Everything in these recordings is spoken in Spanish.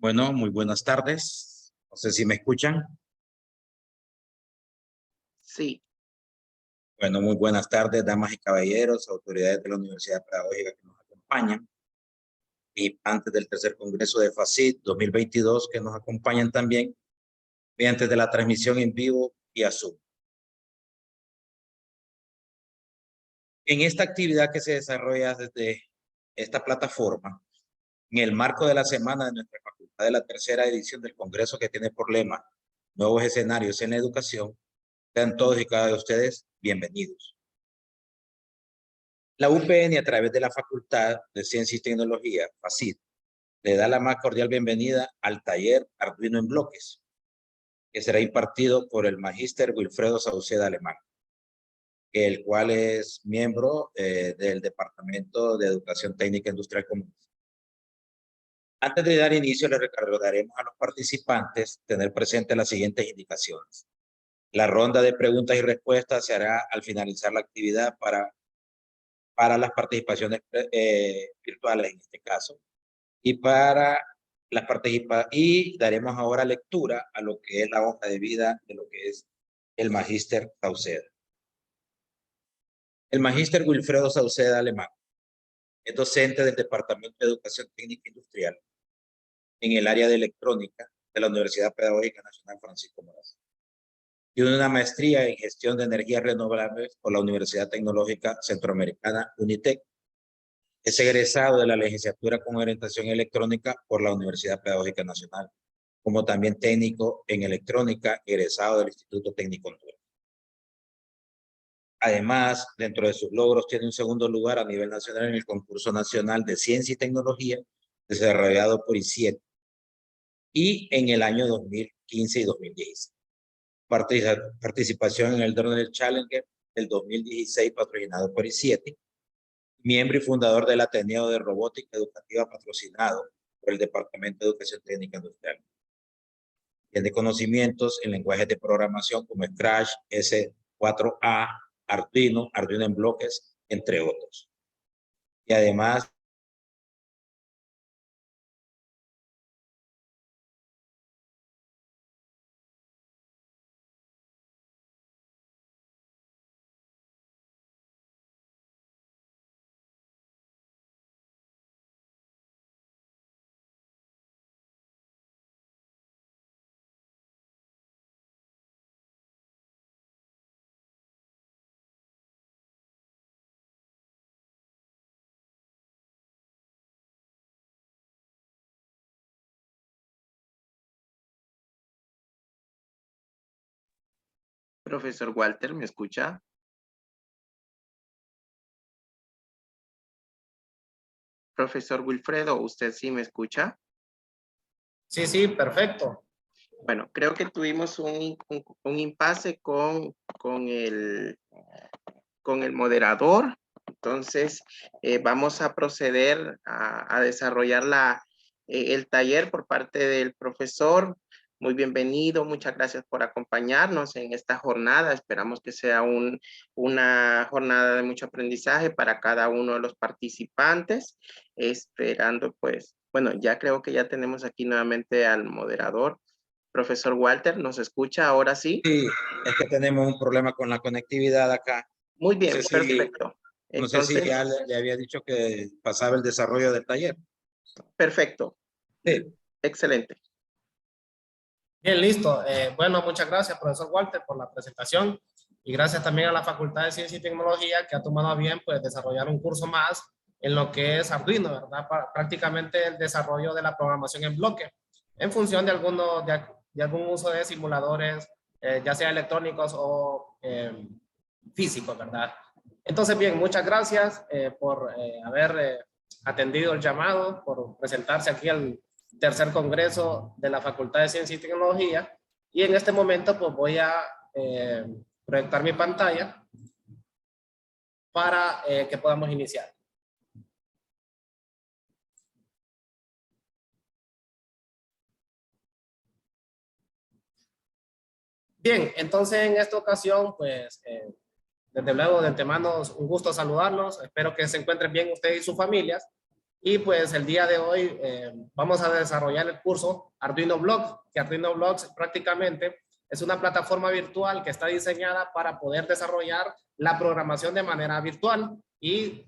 Bueno, muy buenas tardes. No sé si me escuchan. Sí, Bueno, muy buenas tardes, damas y caballeros, autoridades de la Universidad Pedagógica que nos acompañan y antes del tercer Congreso de FACIT 2022 que nos acompañan también mediante de la transmisión en vivo y a Zoom. En esta actividad que se desarrolla desde esta plataforma, en el marco de la semana de nuestra facultad de la tercera edición del Congreso que tiene por lema Nuevos Escenarios en la Educación, sean todos y cada de ustedes bienvenidos. La UPN, a través de la Facultad de Ciencia y Tecnología, FACIT, le da la más cordial bienvenida al taller Arduino en Bloques, que será impartido por el magíster Wilfredo Sauceda Alemán, el cual es miembro del Departamento de Educación Técnica Industrial Común. Antes de dar inicio, le recordaremos a los participantes tener presente las siguientes indicaciones. La ronda de preguntas y respuestas se hará al finalizar la actividad para las participaciones virtuales en este caso. Y y daremos ahora lectura a lo que es la hoja de vida de lo que es el magíster Sauceda. El magíster Wilfredo Sauceda Alemán es docente del Departamento de Educación Técnica Industrial en el área de electrónica de la Universidad Pedagógica Nacional Francisco Morazán. Tiene una maestría en gestión de energías renovables por la Universidad Tecnológica Centroamericana UNITEC. Es egresado de la licenciatura con orientación electrónica por la Universidad Pedagógica Nacional, como también técnico en electrónica, egresado del Instituto Técnico Honduras. Además, dentro de sus logros, tiene un segundo lugar a nivel nacional en el Concurso Nacional de Ciencia y Tecnología, desarrollado por ICIET, y en el año 2015 y 2016. Participación en el Donald Challenger del 2016, patrocinado por ICIET, miembro y fundador del Ateneo de Robótica Educativa, patrocinado por el Departamento de Educación Técnica Industrial. Tiene conocimientos en lenguajes de programación como Scratch, S4A, Arduino, Arduino en bloques, entre otros. Y además, profesor Walter, ¿me escucha? Profesor Wilfredo, ¿usted sí me escucha? Sí, sí, perfecto. Bueno, creo que tuvimos un impasse con el moderador. Entonces, vamos a proceder a desarrollar el taller por parte del profesor. Muy bienvenido, muchas gracias por acompañarnos en esta jornada. Esperamos que sea una jornada de mucho aprendizaje para cada uno de los participantes. Esperando, pues, bueno, ya creo que ya tenemos aquí nuevamente al moderador. Profesor Walter, ¿nos escucha ahora sí? sí, es que tenemos un problema con la conectividad acá. Muy bien, No sé perfecto. no sé si Entonces, ya le había dicho que pasaba el desarrollo del taller. perfecto. Sí. Excelente. Bien, listo. Bueno, muchas gracias, profesor Walter, por la presentación y gracias también a la Facultad de Ciencia y Tecnología que ha tomado a bien pues, desarrollar un curso más en lo que es Arduino, ¿verdad? Prácticamente el desarrollo de la programación en bloque en función de algún uso de simuladores, ya sea electrónicos o físicos, ¿verdad? Entonces, bien, muchas gracias por haber atendido el llamado, por presentarse aquí al tercer congreso de la Facultad de Ciencia y Tecnología. Y en este momento pues voy a proyectar mi pantalla para que podamos iniciar. Bien, entonces en esta ocasión pues desde luego de antemano un gusto saludarlos. Espero que se encuentren bien ustedes y sus familias. Y pues el día de hoy vamos a desarrollar el curso Arduino Blocks, que Arduino Blocks prácticamente es una plataforma virtual que está diseñada para poder desarrollar la programación de manera virtual y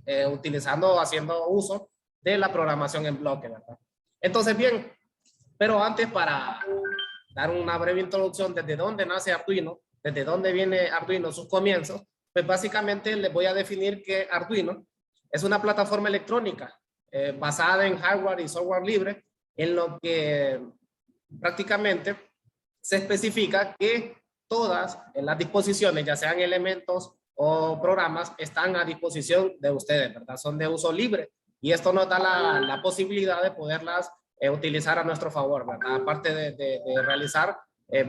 haciendo uso de la programación en bloque, ¿verdad? Entonces, bien, pero antes, para dar una breve introducción desde dónde nace Arduino, desde dónde viene Arduino, sus comienzos, pues básicamente les voy a definir que Arduino es una plataforma electrónica basada en hardware y software libre, en lo que prácticamente se especifica que todas las disposiciones, ya sean elementos o programas, están a disposición de ustedes, ¿verdad? Son de uso libre y esto nos da la posibilidad de poderlas utilizar a nuestro favor, ¿verdad? Aparte de realizar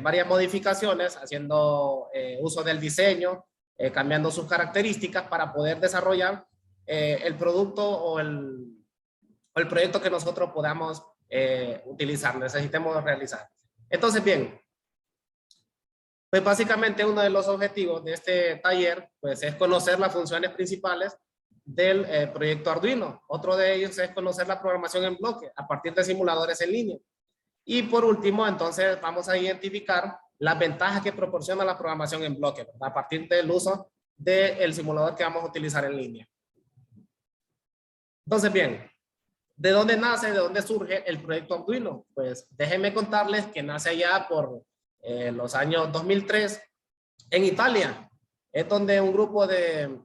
varias modificaciones, haciendo uso del diseño, cambiando sus características para poder desarrollar el producto o el proyecto que nosotros podamos utilizar, necesitemos realizar. Entonces, bien, pues básicamente uno de los objetivos de este taller pues es conocer las funciones principales del proyecto Arduino. Otro de ellos es conocer la programación en bloque a partir de simuladores en línea. Y por último, entonces vamos a identificar las ventajas que proporciona la programación en bloque, ¿verdad? A partir del uso del simulador que vamos a utilizar en línea. Entonces, bien, ¿de dónde nace, de dónde surge el proyecto Arduino? Pues déjenme contarles que nace allá por los años 2003 en Italia. Es donde un grupo de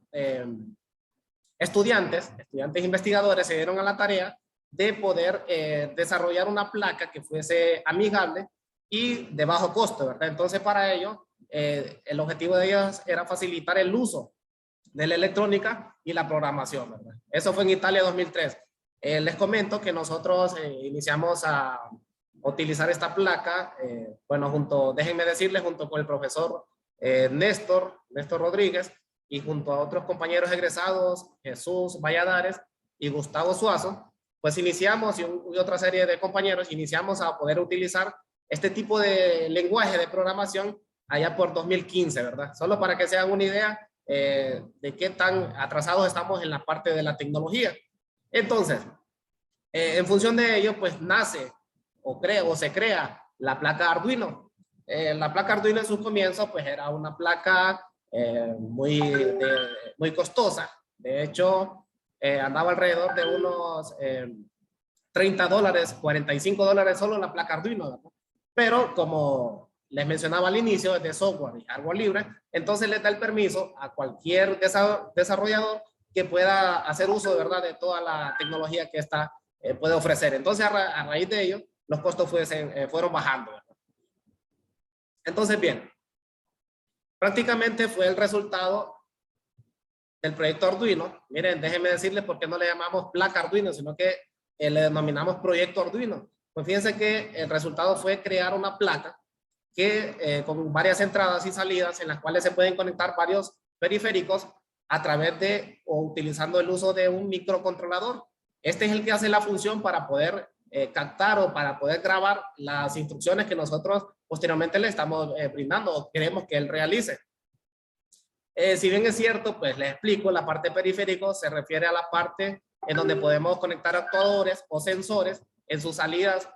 estudiantes investigadores se dieron a la tarea de poder desarrollar una placa que fuese amigable y de bajo costo, ¿verdad? Entonces, para ello, el objetivo de ellos era facilitar el uso de la electrónica y la programación, ¿verdad? Eso fue en Italia 2003. Les comento que nosotros iniciamos a utilizar esta placa, bueno, déjenme decirles, junto con el profesor Néstor Rodríguez y junto a otros compañeros egresados, Jesús Valladares y Gustavo Suazo, pues iniciamos y otra serie de compañeros iniciamos a poder utilizar este tipo de lenguaje de programación allá por 2015, ¿verdad? Solo para que se hagan una idea de qué tan atrasados estamos en la parte de la tecnología. Entonces, en función de ello, pues nace o se crea la placa Arduino. La placa Arduino en sus comienzos, pues era una placa muy costosa. De hecho, andaba alrededor de unos $30, $45 solo la placa Arduino, ¿verdad? Pero como les mencionaba al inicio, es de software y hardware libre, entonces les da el permiso a cualquier desarrollador que pueda hacer uso de verdad de toda la tecnología que esta puede ofrecer. Entonces, a raíz de ello, los costos fueron bajando, ¿verdad? Entonces, bien, prácticamente fue el resultado del proyecto Arduino. Miren, déjenme decirles por qué no le llamamos placa Arduino, sino que le denominamos proyecto Arduino. Pues fíjense que el resultado fue crear una placa que con varias entradas y salidas en las cuales se pueden conectar varios periféricos a través de o utilizando el uso de un microcontrolador. Este es el que hace la función para poder captar o para poder grabar las instrucciones que nosotros posteriormente le estamos brindando o queremos que él realice. Si bien es cierto, pues les explico, la parte periférico se refiere a la parte en donde podemos conectar actuadores o sensores en sus salidas,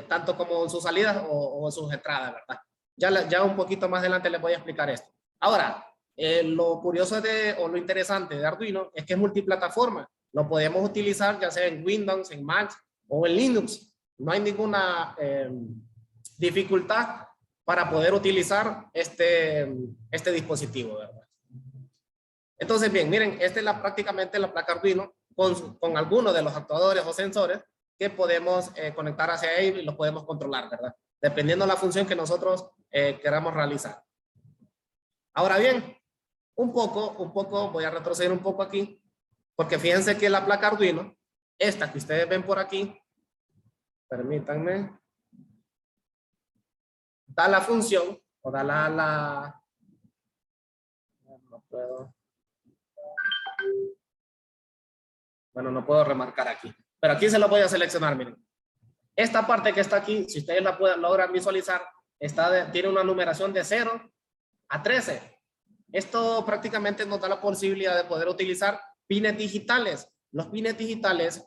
tanto como en sus salidas o en sus entradas, ¿verdad? Ya un poquito más adelante les voy a explicar esto. Ahora, lo curioso o lo interesante de Arduino es que es multiplataforma. Lo podemos utilizar ya sea en Windows, en Mac o en Linux. No hay ninguna dificultad para poder utilizar este dispositivo, ¿verdad? Entonces, bien, miren, esta es prácticamente la placa Arduino con algunos de los actuadores o sensores que podemos conectar hacia ahí y los podemos controlar, ¿verdad? Dependiendo de la función que nosotros queramos realizar. Ahora bien, un poco, voy a retroceder un poco aquí, porque fíjense que la placa Arduino, esta que ustedes ven por aquí, permítanme, da la función, o da no puedo, bueno, no puedo remarcar aquí, pero aquí se lo voy a seleccionar, miren. Esta parte que está aquí, si ustedes logran visualizar, tiene una numeración de 0 a 13. Esto prácticamente nos da la posibilidad de poder utilizar pines digitales los pines digitales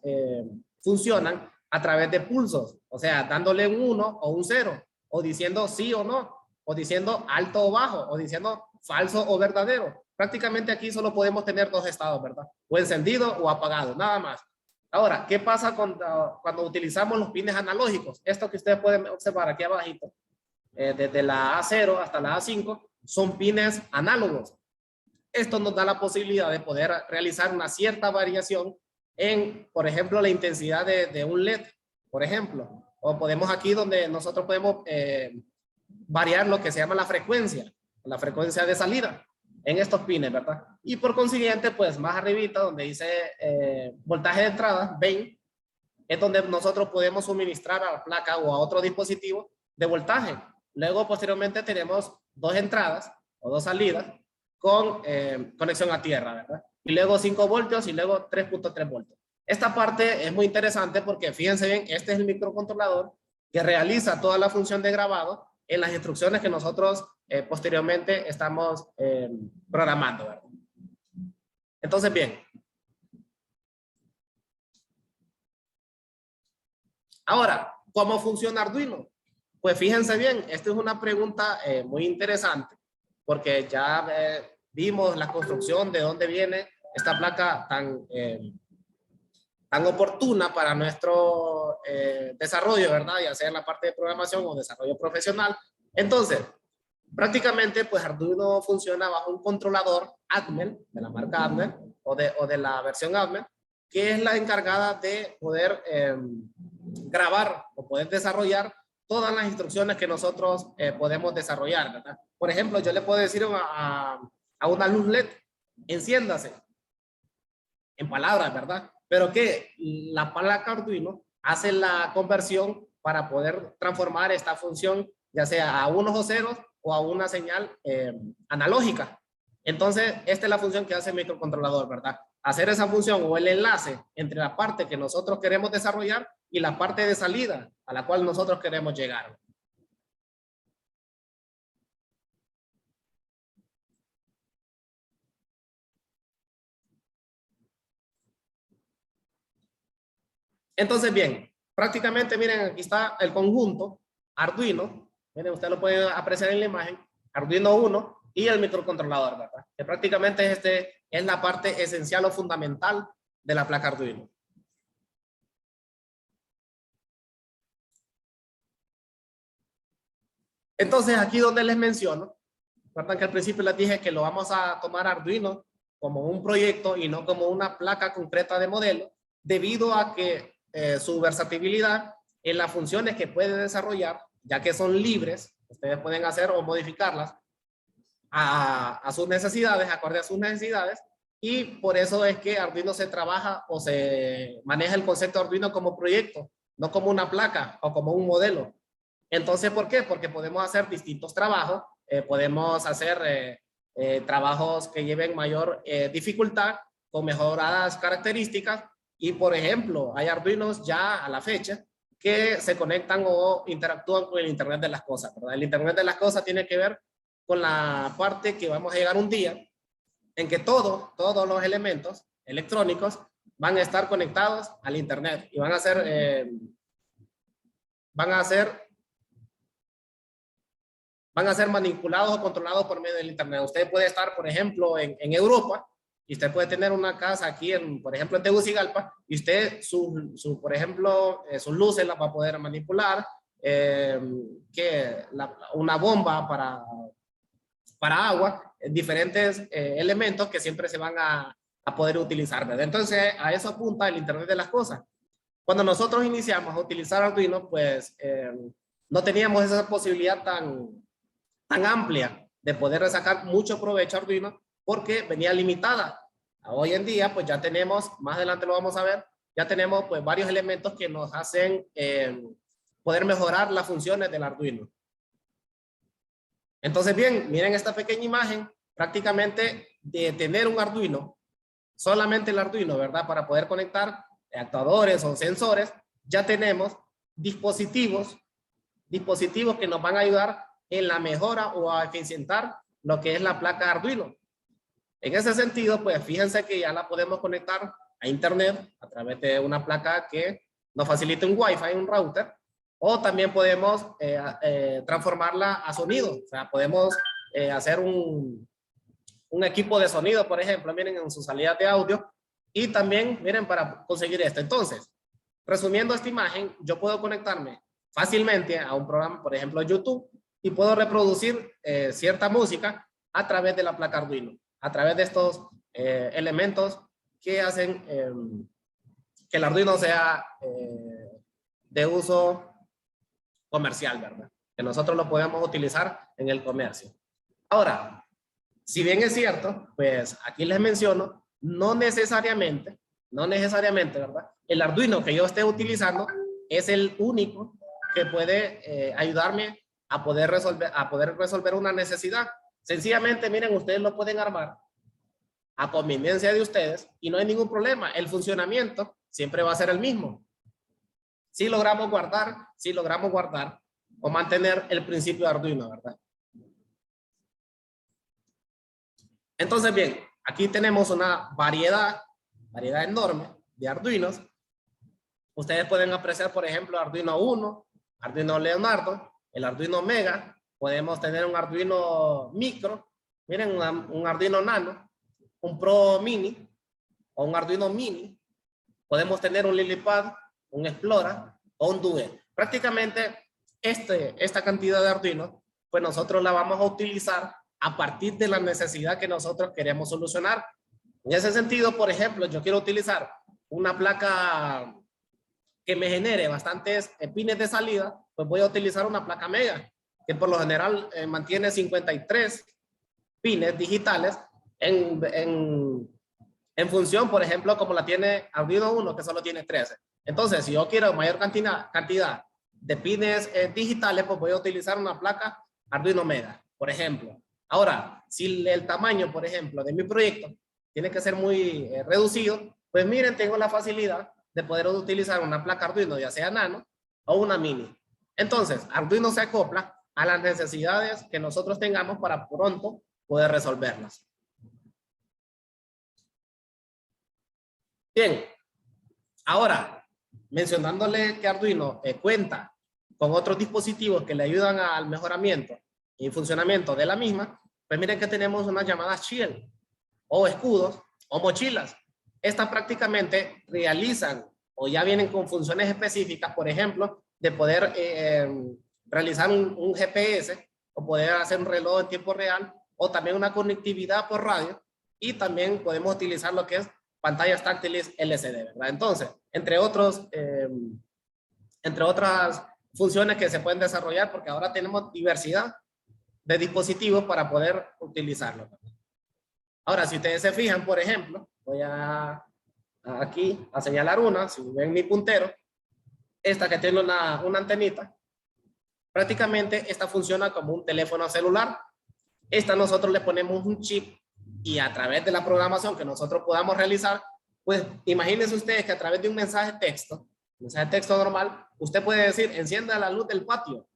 funcionan a través de pulsos, o sea, dándole un 1 o un 0, o diciendo sí o no, o diciendo alto o bajo, o diciendo falso o verdadero. Prácticamente aquí solo podemos tener dos estados, ¿verdad? O encendido o apagado, nada más. Ahora, ¿qué pasa cuando utilizamos los pines analógicos? Esto que ustedes pueden observar aquí abajito, desde la A0 hasta la A5, son pines análogos. Esto nos da la posibilidad de poder realizar una cierta variación en, por ejemplo, la intensidad de un LED, por ejemplo. O podemos aquí donde nosotros podemos variar lo que se llama la frecuencia de salida en estos pines, ¿verdad? Y por consiguiente, pues más arribita donde dice voltaje de entrada, 20, es donde nosotros podemos suministrar a la placa o a otro dispositivo de voltaje. Luego, posteriormente, tenemos dos entradas o dos salidas con conexión a tierra, ¿verdad? Y luego 5 voltios y luego 3.3 voltios. Esta parte es muy interesante porque fíjense bien, este es el microcontrolador que realiza toda la función de grabado en las instrucciones que nosotros posteriormente estamos programando, ¿verdad? Entonces, bien. Ahora, ¿cómo funciona Arduino? Pues fíjense bien, esta es una pregunta muy interesante porque ya vimos la construcción de dónde viene esta placa tan oportuna para nuestro desarrollo, ¿verdad? Ya sea en la parte de programación o desarrollo profesional. Entonces, prácticamente, pues Arduino funciona bajo un controlador Atmel, de la marca Atmel, o de la versión Atmel, que es la encargada de poder grabar o poder desarrollar todas las instrucciones que nosotros podemos desarrollar, ¿verdad? Por ejemplo, yo le puedo decir a una luz LED, enciéndase, en palabras, ¿verdad? Pero que la placa Arduino hace la conversión para poder transformar esta función, ya sea a unos o ceros o a una señal analógica. Entonces, esta es la función que hace el microcontrolador, ¿verdad? Hacer esa función o el enlace entre la parte que nosotros queremos desarrollar y la parte de salida a la cual nosotros queremos llegar. Entonces, bien, prácticamente, miren, aquí está el conjunto Arduino. Miren, usted lo puede apreciar en la imagen. Arduino 1 y el microcontrolador, ¿verdad? Que prácticamente es la parte esencial o fundamental de la placa Arduino. Entonces, aquí donde les menciono, recuerdan que al principio les dije que lo vamos a tomar Arduino como un proyecto y no como una placa concreta de modelo, debido a que su versatilidad en las funciones que puede desarrollar, ya que son libres, ustedes pueden hacer o modificarlas a sus necesidades, acorde a sus necesidades, y por eso es que Arduino se trabaja o se maneja el concepto de Arduino como proyecto, no como una placa o como un modelo. Entonces, ¿por qué? Porque podemos hacer distintos trabajos, podemos hacer trabajos que lleven mayor dificultad, con mejoradas características, y por ejemplo, hay Arduinos ya a la fecha que se conectan o interactúan con el Internet de las cosas, ¿verdad? El Internet de las cosas tiene que ver con la parte que vamos a llegar un día en que todos los elementos electrónicos van a estar conectados al Internet y van a ser manipulados o controlados por medio del Internet. Usted puede estar, por ejemplo, en Europa, y usted puede tener una casa aquí, por ejemplo, en Tegucigalpa, y usted, por ejemplo, sus luces las va a poder manipular, una bomba para agua, diferentes elementos que siempre se van a poder utilizar, ¿verdad? Entonces, a eso apunta el Internet de las cosas. Cuando nosotros iniciamos a utilizar Arduino, pues no teníamos esa posibilidad tan amplia de poder sacar mucho provecho a Arduino, porque venía limitada. Hoy en día, pues ya tenemos, más adelante lo vamos a ver, ya tenemos pues varios elementos que nos hacen poder mejorar las funciones del Arduino. Entonces, bien, miren esta pequeña imagen, prácticamente de tener un Arduino, solamente el Arduino, ¿verdad? Para poder conectar actuadores o sensores, ya tenemos dispositivos que nos van a ayudar en la mejora o a eficientar lo que es la placa Arduino. En ese sentido, pues fíjense que ya la podemos conectar a internet a través de una placa que nos facilite un Wi-Fi, un router, o también podemos transformarla a sonido. O sea, podemos hacer un equipo de sonido, por ejemplo, miren, en sus salidas de audio, y también, miren, para conseguir esto. Entonces, resumiendo esta imagen, yo puedo conectarme fácilmente a un programa, por ejemplo, YouTube, y puedo reproducir cierta música a través de la placa Arduino, a través de estos elementos que hacen que el Arduino sea de uso comercial, ¿verdad? Que nosotros lo podemos utilizar en el comercio. Ahora, si bien es cierto, pues aquí les menciono, no necesariamente, ¿verdad? El Arduino que yo esté utilizando es el único que puede ayudarme a poder resolver una necesidad. Sencillamente, miren, ustedes lo pueden armar a conveniencia de ustedes y no hay ningún problema. El funcionamiento siempre va a ser el mismo. Si logramos guardar o mantener el principio de Arduino, ¿verdad? Entonces, bien, aquí tenemos una variedad enorme de Arduinos. Ustedes pueden apreciar, por ejemplo, Arduino Uno, Arduino Leonardo, el Arduino Mega. Podemos tener un Arduino Micro, miren, un Arduino Nano, un Pro Mini o un Arduino Mini. Podemos tener un LilyPad, un Explora o un Due. Prácticamente esta cantidad de Arduino, pues nosotros la vamos a utilizar a partir de la necesidad que nosotros queremos solucionar. En ese sentido, por ejemplo, yo quiero utilizar una placa que me genere bastantes pines de salida, pues voy a utilizar una placa Mega, que por lo general mantiene 53 pines digitales en función, por ejemplo, como la tiene Arduino Uno, que solo tiene 13. Entonces, si yo quiero mayor cantidad de pines digitales, pues voy a utilizar una placa Arduino Mega, por ejemplo. Ahora, si el tamaño, por ejemplo, de mi proyecto tiene que ser muy reducido, pues miren, tengo la facilidad de poder utilizar una placa Arduino, ya sea Nano o una Mini. Entonces, Arduino se acopla a las necesidades que nosotros tengamos para pronto poder resolverlas. Bien, ahora, mencionándole que Arduino cuenta con otros dispositivos que le ayudan al mejoramiento y funcionamiento de la misma, pues miren que tenemos unas llamadas shield o escudos o mochilas. Estas prácticamente realizan o ya vienen con funciones específicas, por ejemplo, de poder realizar un GPS o poder hacer un reloj en tiempo real o también una conectividad por radio, y también podemos utilizar lo que es pantallas táctiles LCD, ¿verdad? Entonces, entre otras funciones que se pueden desarrollar, porque ahora tenemos diversidad de dispositivos para poder utilizarlo. Ahora, si ustedes se fijan, por ejemplo, voy aquí a señalar una, si ven mi puntero, esta que tiene una antenita, prácticamente esta funciona como un teléfono celular. Esta nosotros le ponemos un chip y a través de la programación que nosotros podamos realizar, pues imagínense ustedes que a través de un mensaje de texto normal, usted puede decir, encienda la luz del patio,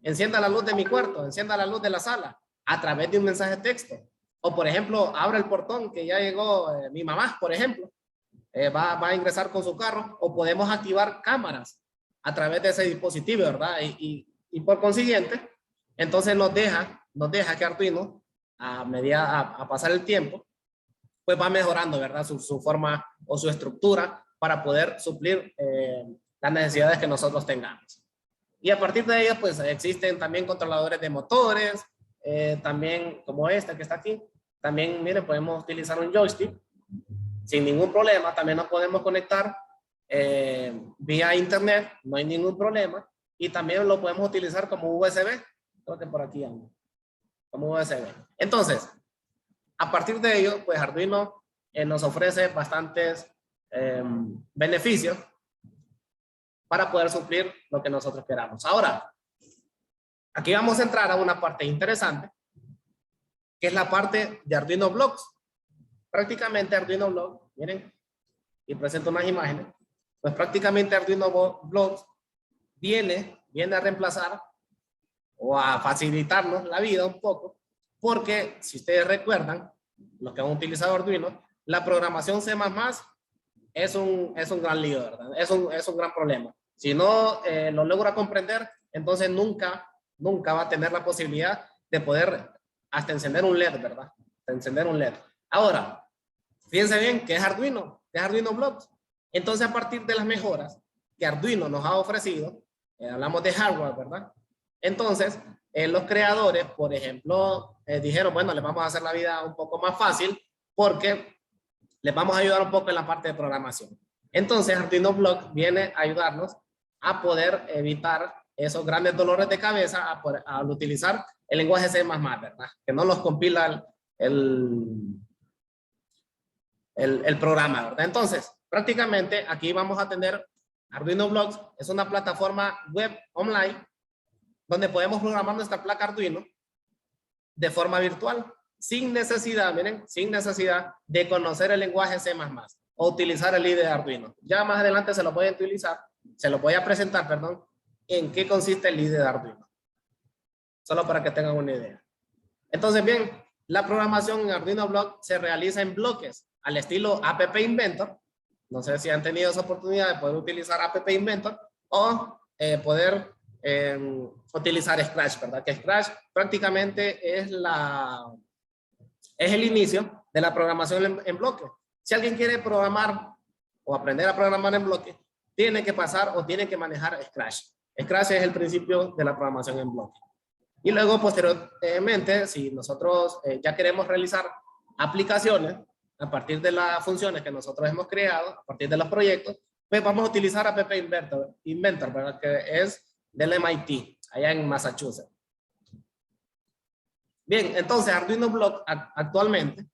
encienda la luz de mi cuarto, encienda la luz de la sala, a través de un mensaje de texto. O por ejemplo, abra el portón que ya llegó mi mamá, por ejemplo, va a ingresar con su carro, o podemos activar cámaras a través de ese dispositivo, ¿verdad? Y por consiguiente, entonces nos deja que Arduino, a pasar el tiempo, pues va mejorando, ¿verdad? Su forma o su estructura para poder suplir las necesidades que nosotros tengamos. Y a partir de ello, pues existen también controladores de motores, también como este que está aquí. También, miren, podemos utilizar un joystick sin ningún problema. También nos podemos conectar vía internet, no hay ningún problema. Y también lo podemos utilizar como USB. Creo que por aquí ando, como USB. Entonces, a partir de ello, pues Arduino nos ofrece bastantes beneficios para poder suplir lo que nosotros queramos. Ahora, aquí vamos a entrar a una parte interesante, que es la parte de Arduino Blocks. Prácticamente Arduino Blocks, miren, y presento unas imágenes, pues prácticamente Arduino Blocks viene a reemplazar o a facilitarnos la vida un poco, porque si ustedes recuerdan, los que han utilizado Arduino, la programación C++ es un gran lío, ¿verdad? Es un gran problema. Si no lo logra comprender, entonces nunca va a tener la posibilidad de poder hasta encender un LED, ¿verdad? De encender un LED. Ahora, fíjense bien que es Arduino Blocks. Entonces, a partir de las mejoras que Arduino nos ha ofrecido, hablamos de hardware, ¿verdad? Entonces, los creadores, por ejemplo, dijeron, bueno, les vamos a hacer la vida un poco más fácil porque les vamos a ayudar un poco en la parte de programación. Entonces, Arduino Blocks viene a ayudarnos a poder evitar esos grandes dolores de cabeza al utilizar el lenguaje C++, ¿verdad? Que no los compila el programa, ¿verdad? Entonces, prácticamente aquí vamos a tener Arduino Blocks, es una plataforma web online donde podemos programar nuestra placa Arduino de forma virtual, sin necesidad, miren, sin necesidad de conocer el lenguaje C++ o utilizar el IDE de Arduino. Ya más adelante se lo voy a presentar, perdón, en qué consiste el IDE de Arduino. Solo para que tengan una idea. Entonces, bien, la programación en Arduino Blocks se realiza en bloques al estilo App Inventor. No sé si han tenido esa oportunidad de poder utilizar App Inventor o poder utilizar Scratch, ¿verdad? Que Scratch prácticamente es el inicio de la programación en bloque. Si alguien quiere programar o aprender a programar en bloque, tiene que pasar o tiene que manejar Scratch. Scratch es el principio de la programación en bloque. Y luego, posteriormente, si nosotros ya queremos realizar aplicaciones a partir de las funciones que nosotros hemos creado, a partir de los proyectos, pues vamos a utilizar App Inventor, ¿verdad? Que es del MIT, allá en Massachusetts. Bien, entonces Arduino Blocks actualmente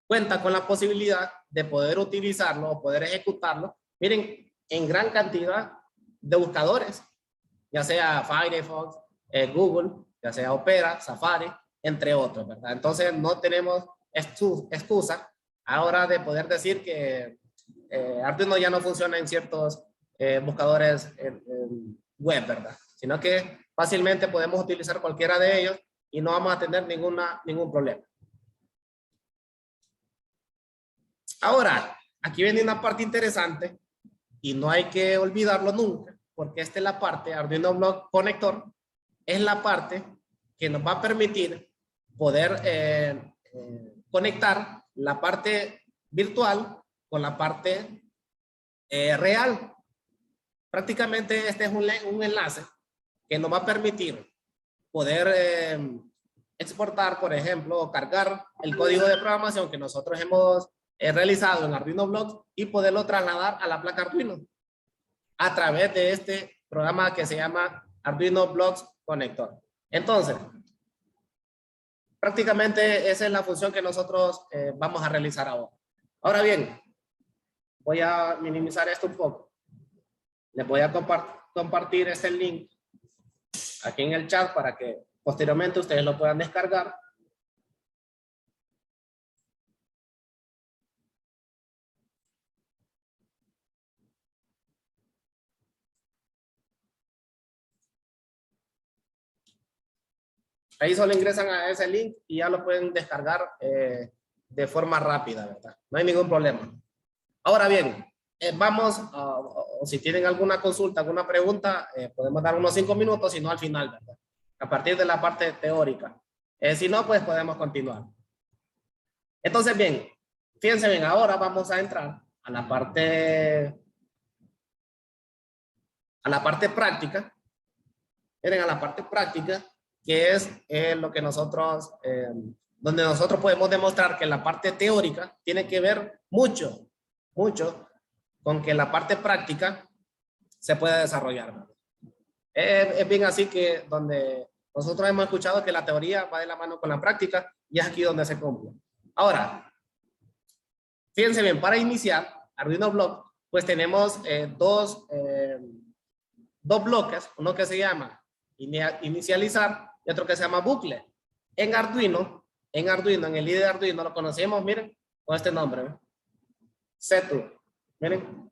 cuenta con la posibilidad de poder utilizarlo o poder ejecutarlo, miren, en gran cantidad de buscadores, ya sea Firefox, Google, ya sea Opera, Safari, entre otros, ¿verdad? Entonces no tenemos excusa ahora de poder decir que Arduino ya no funciona en ciertos buscadores web, ¿verdad? Sino que fácilmente podemos utilizar cualquiera de ellos y no vamos a tener ningún problema. Ahora, aquí viene una parte interesante y no hay que olvidarlo nunca, porque esta es la parte, Arduino Block Conector, es la parte que nos va a permitir poder conectar la parte virtual con la parte real. Prácticamente este es un enlace que nos va a permitir poder exportar, por ejemplo, o cargar el código de programación que nosotros hemos realizado en Arduino Blocks y poderlo trasladar a la placa Arduino a través de este programa que se llama Arduino Blocks Connector. Entonces, prácticamente esa es la función que nosotros vamos a realizar ahora. Ahora bien, voy a minimizar esto un poco. Les voy a compartir este link aquí en el chat para que posteriormente ustedes lo puedan descargar. Ahí solo ingresan a ese link y ya lo pueden descargar de forma rápida, ¿verdad? No hay ningún problema. Ahora bien, vamos, o si tienen alguna consulta, alguna pregunta, podemos dar unos 5 minutos, si no al final, ¿verdad? A partir de la parte teórica. Si no, pues podemos continuar. Entonces, bien, fíjense bien, ahora vamos a entrar a la parte práctica. Miren, a la parte práctica, que es lo que nosotros, donde nosotros podemos demostrar que la parte teórica tiene que ver mucho con que la parte práctica se puede desarrollar, ¿verdad? Es bien así que donde nosotros hemos escuchado que la teoría va de la mano con la práctica y es aquí donde se cumple. Ahora, fíjense bien, para iniciar Arduino Block, pues tenemos dos bloques, uno que se llama inicializar y otro que se llama bucle. En Arduino, en el IDE de Arduino lo conocemos, miren, con este nombre, ¿eh? Setup. Miren,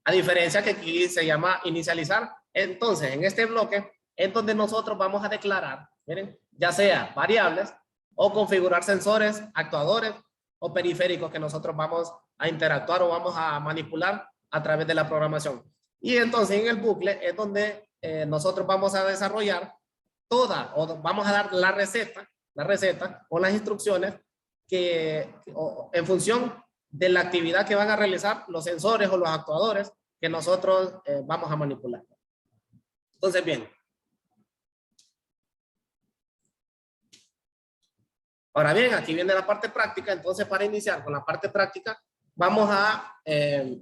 a diferencia que aquí se llama inicializar. Entonces, en este bloque es donde nosotros vamos a declarar, miren, ya sea variables o configurar sensores, actuadores o periféricos que nosotros vamos a interactuar o vamos a manipular a través de la programación. Y entonces en el bucle es donde nosotros vamos a desarrollar vamos a dar la receta o las instrucciones en función de la actividad que van a realizar los sensores o los actuadores que nosotros vamos a manipular. Entonces, bien. Ahora bien, aquí viene la parte práctica. Entonces, para iniciar con la parte práctica, vamos a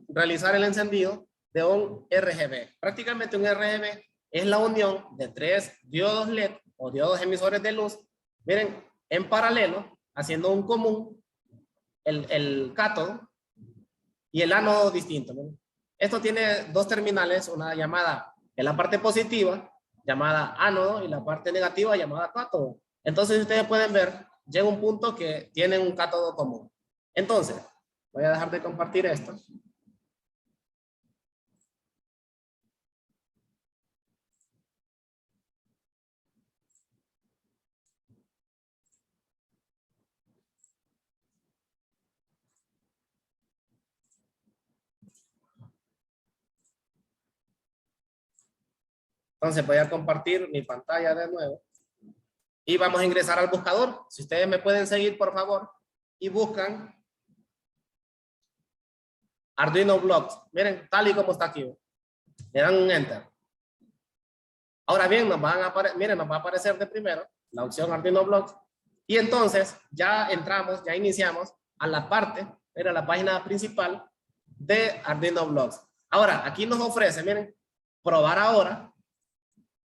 realizar el encendido de un RGB. Prácticamente un RGB es la unión de 3 diodos LED o diodos emisores de luz, miren, en paralelo, haciendo un común, el cátodo y el ánodo distinto. Miren. Esto tiene dos terminales, una llamada en la parte positiva, llamada ánodo, y la parte negativa, llamada cátodo. Entonces, ustedes pueden ver, llega un punto que tiene un cátodo común. Entonces, voy a dejar de compartir esto. Entonces voy a compartir mi pantalla de nuevo y vamos a ingresar al buscador. Si ustedes me pueden seguir, por favor, y buscan Arduino Blocks. Miren, tal y como está aquí. Le dan un Enter. Ahora bien, nos va a aparecer de primero la opción Arduino Blocks. Y entonces ya entramos, ya iniciamos a la parte, era la página principal de Arduino Blocks. Ahora, aquí nos ofrece, miren, probar ahora.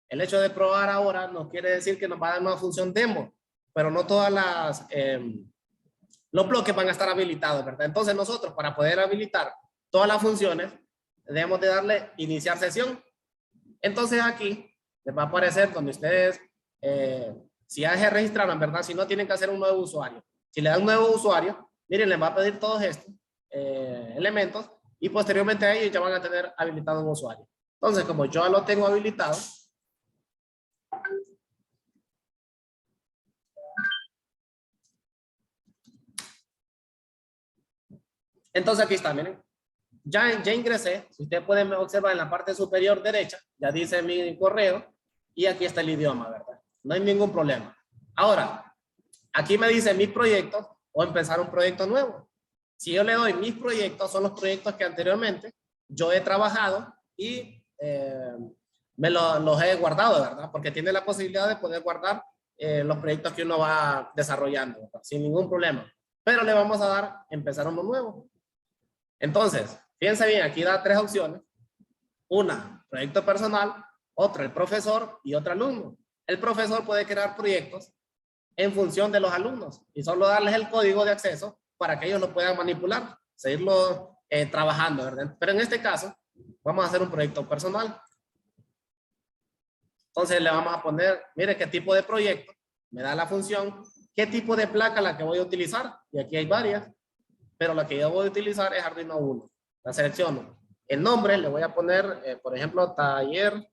El hecho de probar ahora no quiere decir que nos va a dar una función demo, pero no todas los bloques van a estar habilitados, ¿verdad? Entonces nosotros, para poder habilitar todas las funciones, debemos de darle iniciar sesión. Entonces aquí les va a aparecer donde ustedes, si ya se registraron, ¿verdad? Si no, tienen que hacer un nuevo usuario. Si le dan un nuevo usuario, miren, les va a pedir todos estos elementos y posteriormente a ellos ya van a tener habilitado un usuario. Entonces, como yo ya lo tengo habilitado, entonces aquí está, miren. Ya ingresé. Si ustedes pueden observar en la parte superior derecha, ya dice mi correo y aquí está el idioma, ¿verdad? No hay ningún problema. Ahora, aquí me dice mis proyectos o empezar un proyecto nuevo. Si yo le doy mis proyectos, son los proyectos que anteriormente yo he trabajado y los he guardado, ¿verdad? Porque tiene la posibilidad de poder guardar los proyectos que uno va desarrollando, ¿verdad? Sin ningún problema. Pero le vamos a dar empezar uno nuevo. Entonces, fíjense bien, aquí da 3 opciones. Una, proyecto personal, otra, el profesor y otra, alumno. El profesor puede crear proyectos en función de los alumnos y solo darles el código de acceso para que ellos lo puedan manipular, seguirlo trabajando, ¿verdad? Pero en este caso, vamos a hacer un proyecto personal. Entonces le vamos a poner, mire qué tipo de proyecto, me da la función, qué tipo de placa la que voy a utilizar, y aquí hay varias. Pero la que yo voy a utilizar es Arduino 1. La selecciono. El nombre le voy a poner, por ejemplo, taller.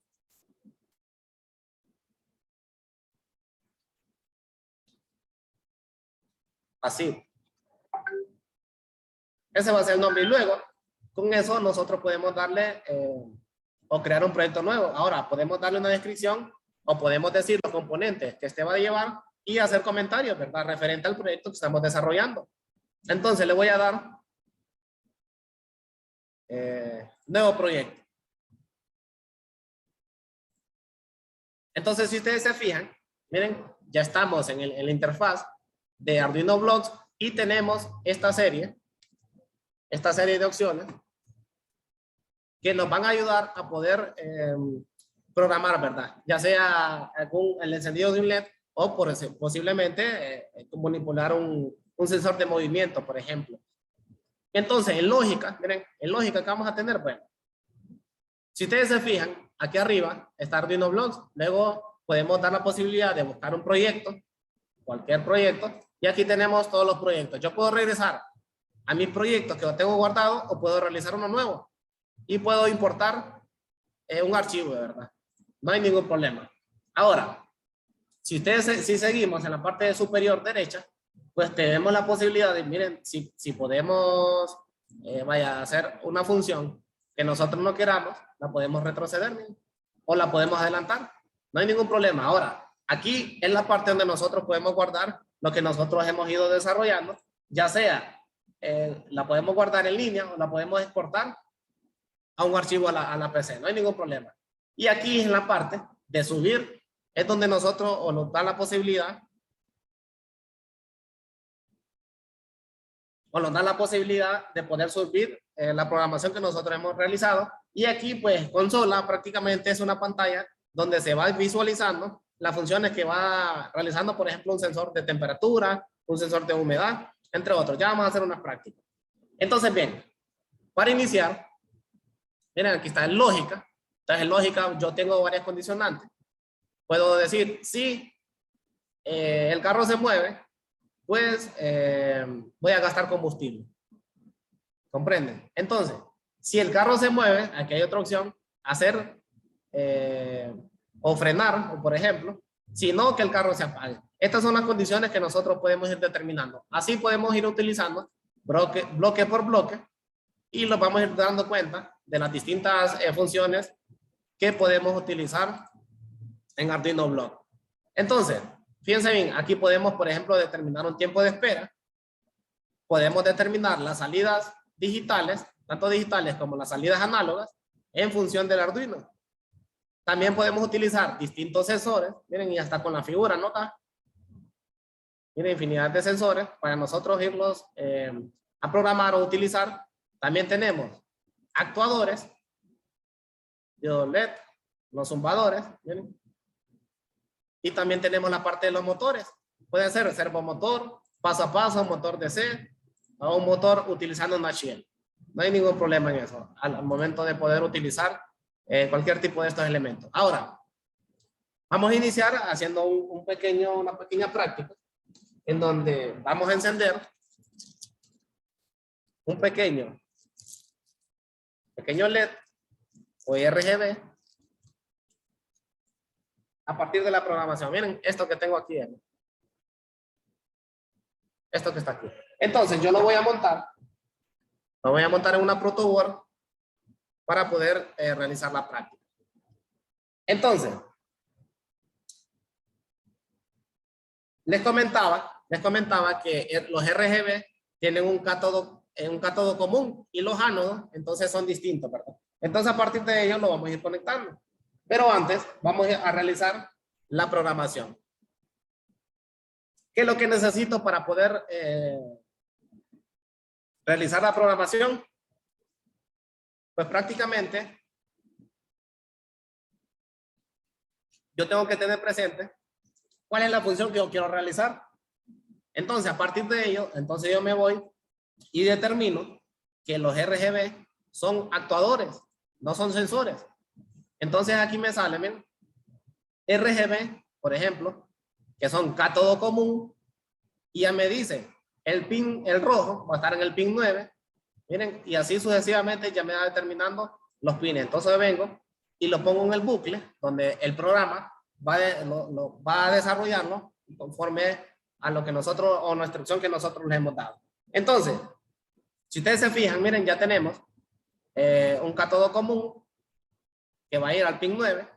Así. Ese va a ser el nombre. Y luego, con eso nosotros podemos darle o crear un proyecto nuevo. Ahora, podemos darle una descripción o podemos decir los componentes que este va a llevar y hacer comentarios, ¿verdad? Referente al proyecto que estamos desarrollando. Entonces le voy a dar nuevo proyecto. Entonces, si ustedes se fijan, miren, ya estamos en la interfaz de Arduino Blocks y tenemos esta serie de opciones que nos van a ayudar a poder programar, ¿verdad? Ya sea el encendido de un LED o posiblemente manipular un sensor de movimiento, por ejemplo. Entonces, en lógica, miren, en lógica que vamos a tener, bueno, si ustedes se fijan, aquí arriba está Arduino Blocks, luego podemos dar la posibilidad de buscar un proyecto, cualquier proyecto, y aquí tenemos todos los proyectos. Yo puedo regresar a mis proyectos que los tengo guardados o puedo realizar uno nuevo y puedo importar un archivo, ¿verdad? No hay ningún problema. Ahora, si ustedes, si seguimos en la parte superior derecha, pues tenemos la posibilidad de, miren, si podemos, hacer una función que nosotros no queramos, la podemos retroceder, miren, o la podemos adelantar. No hay ningún problema. Ahora, aquí es la parte donde nosotros podemos guardar lo que nosotros hemos ido desarrollando, ya sea la podemos guardar en línea o la podemos exportar a un archivo a la PC. No hay ningún problema. Y aquí en la parte de subir es donde nosotros o nos da la posibilidad de poder subir la programación que nosotros hemos realizado. Y aquí pues consola prácticamente es una pantalla donde se va visualizando las funciones que va realizando, por ejemplo, un sensor de temperatura, un sensor de humedad, entre otros. Ya vamos a hacer unas prácticas. Entonces, bien, para iniciar, miren, aquí está en lógica. Entonces, en lógica yo tengo varias condicionantes. Puedo decir, si el carro se mueve, pues voy a gastar combustible. ¿Comprenden? Entonces, si el carro se mueve, aquí hay otra opción, hacer o frenar, o por ejemplo, sino que el carro se apague. Estas son las condiciones que nosotros podemos ir determinando. Así podemos ir utilizando bloque por bloque y nos vamos a ir dando cuenta de las distintas funciones que podemos utilizar en Arduino Block. Entonces, fíjense bien, aquí podemos, por ejemplo, determinar un tiempo de espera. Podemos determinar las salidas digitales, tanto digitales como las salidas análogas, en función del Arduino. También podemos utilizar distintos sensores, miren, y hasta con la figura, ¿no? Miren, infinidad de sensores para nosotros irlos a programar o utilizar. También tenemos actuadores, diodos LED, los zumbadores, miren. Y también tenemos la parte de los motores. Puede ser servomotor, paso a paso, motor DC, o un motor utilizando una shell. No hay ningún problema en eso, al momento de poder utilizar cualquier tipo de estos elementos. Ahora, vamos a iniciar haciendo una pequeña práctica en donde vamos a encender un pequeño LED o RGB a partir de la programación. Miren esto que tengo aquí. Esto que está aquí. Entonces yo lo voy a montar. Lo voy a montar en una protoboard para poder realizar la práctica. Entonces, les comentaba que los RGB tienen un cátodo común y los ánodos entonces son distintos, ¿verdad? Entonces a partir de ellos lo vamos a ir conectando. Pero antes vamos a realizar la programación. ¿Qué es lo que necesito para poder realizar la programación? Pues prácticamente yo tengo que tener presente cuál es la función que yo quiero realizar. Entonces, a partir de ello, entonces yo me voy y determino que los RGB son actuadores, no son sensores. Entonces aquí me sale, miren, RGB, por ejemplo, que son cátodo común, y ya me dice, el rojo va a estar en el pin 9, miren, y así sucesivamente ya me va determinando los pines. Entonces vengo y lo pongo en el bucle, donde el programa va a desarrollarlo conforme a lo que nosotros, o la instrucción que nosotros les hemos dado. Entonces, si ustedes se fijan, miren, ya tenemos un cátodo común que va a ir al pin 9.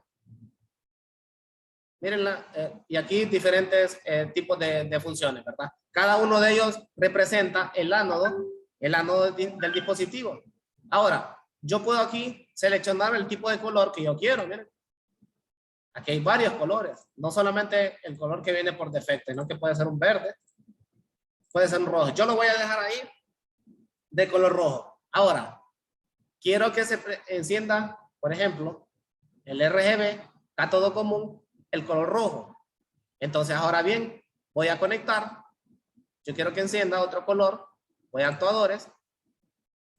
Mírenla, y aquí diferentes tipos de funciones, ¿verdad? Cada uno de ellos representa el ánodo del dispositivo. Ahora, yo puedo aquí seleccionar el tipo de color que yo quiero, miren. Aquí hay varios colores, no solamente el color que viene por defecto, sino que puede ser un verde, puede ser un rojo. Yo lo voy a dejar ahí de color rojo. Ahora, quiero que se encienda, por ejemplo, el RGB, cátodo común, el color rojo. Entonces, ahora bien, voy a conectar. Yo quiero que encienda otro color. Voy a actuadores.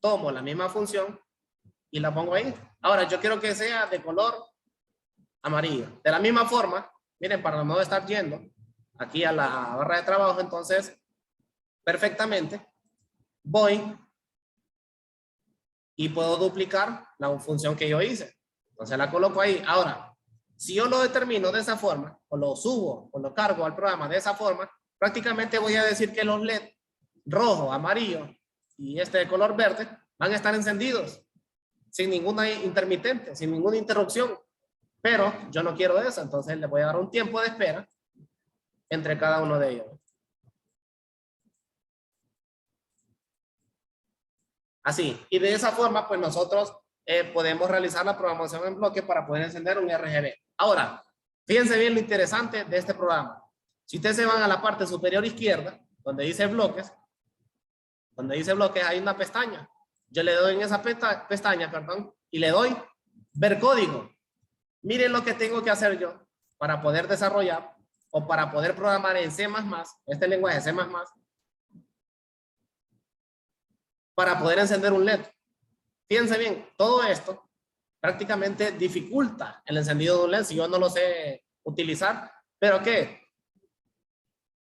Tomo la misma función y la pongo ahí. Ahora, yo quiero que sea de color amarillo. De la misma forma, miren, para no estar yendo aquí a la barra de trabajo, entonces, perfectamente, voy y puedo duplicar la función que yo hice. Entonces la coloco ahí. Ahora, si yo lo determino de esa forma, o lo subo, o lo cargo al programa de esa forma, prácticamente voy a decir que los LED rojo, amarillo y este de color verde van a estar encendidos sin ninguna intermitente, sin ninguna interrupción. Pero yo no quiero eso, entonces le voy a dar un tiempo de espera entre cada uno de ellos. Así, y de esa forma, pues nosotros podemos realizar la programación en bloque para poder encender un RGB. Ahora, fíjense bien lo interesante de este programa. Si ustedes se van a la parte superior izquierda, donde dice bloques, hay una pestaña. Yo le doy en esa pestaña, y le doy ver código. Miren lo que tengo que hacer yo para poder desarrollar o para poder programar en C++, este lenguaje C++, para poder encender un LED. Fíjense bien, todo esto prácticamente dificulta el encendido de un LED si yo no lo sé utilizar. ¿Pero qué?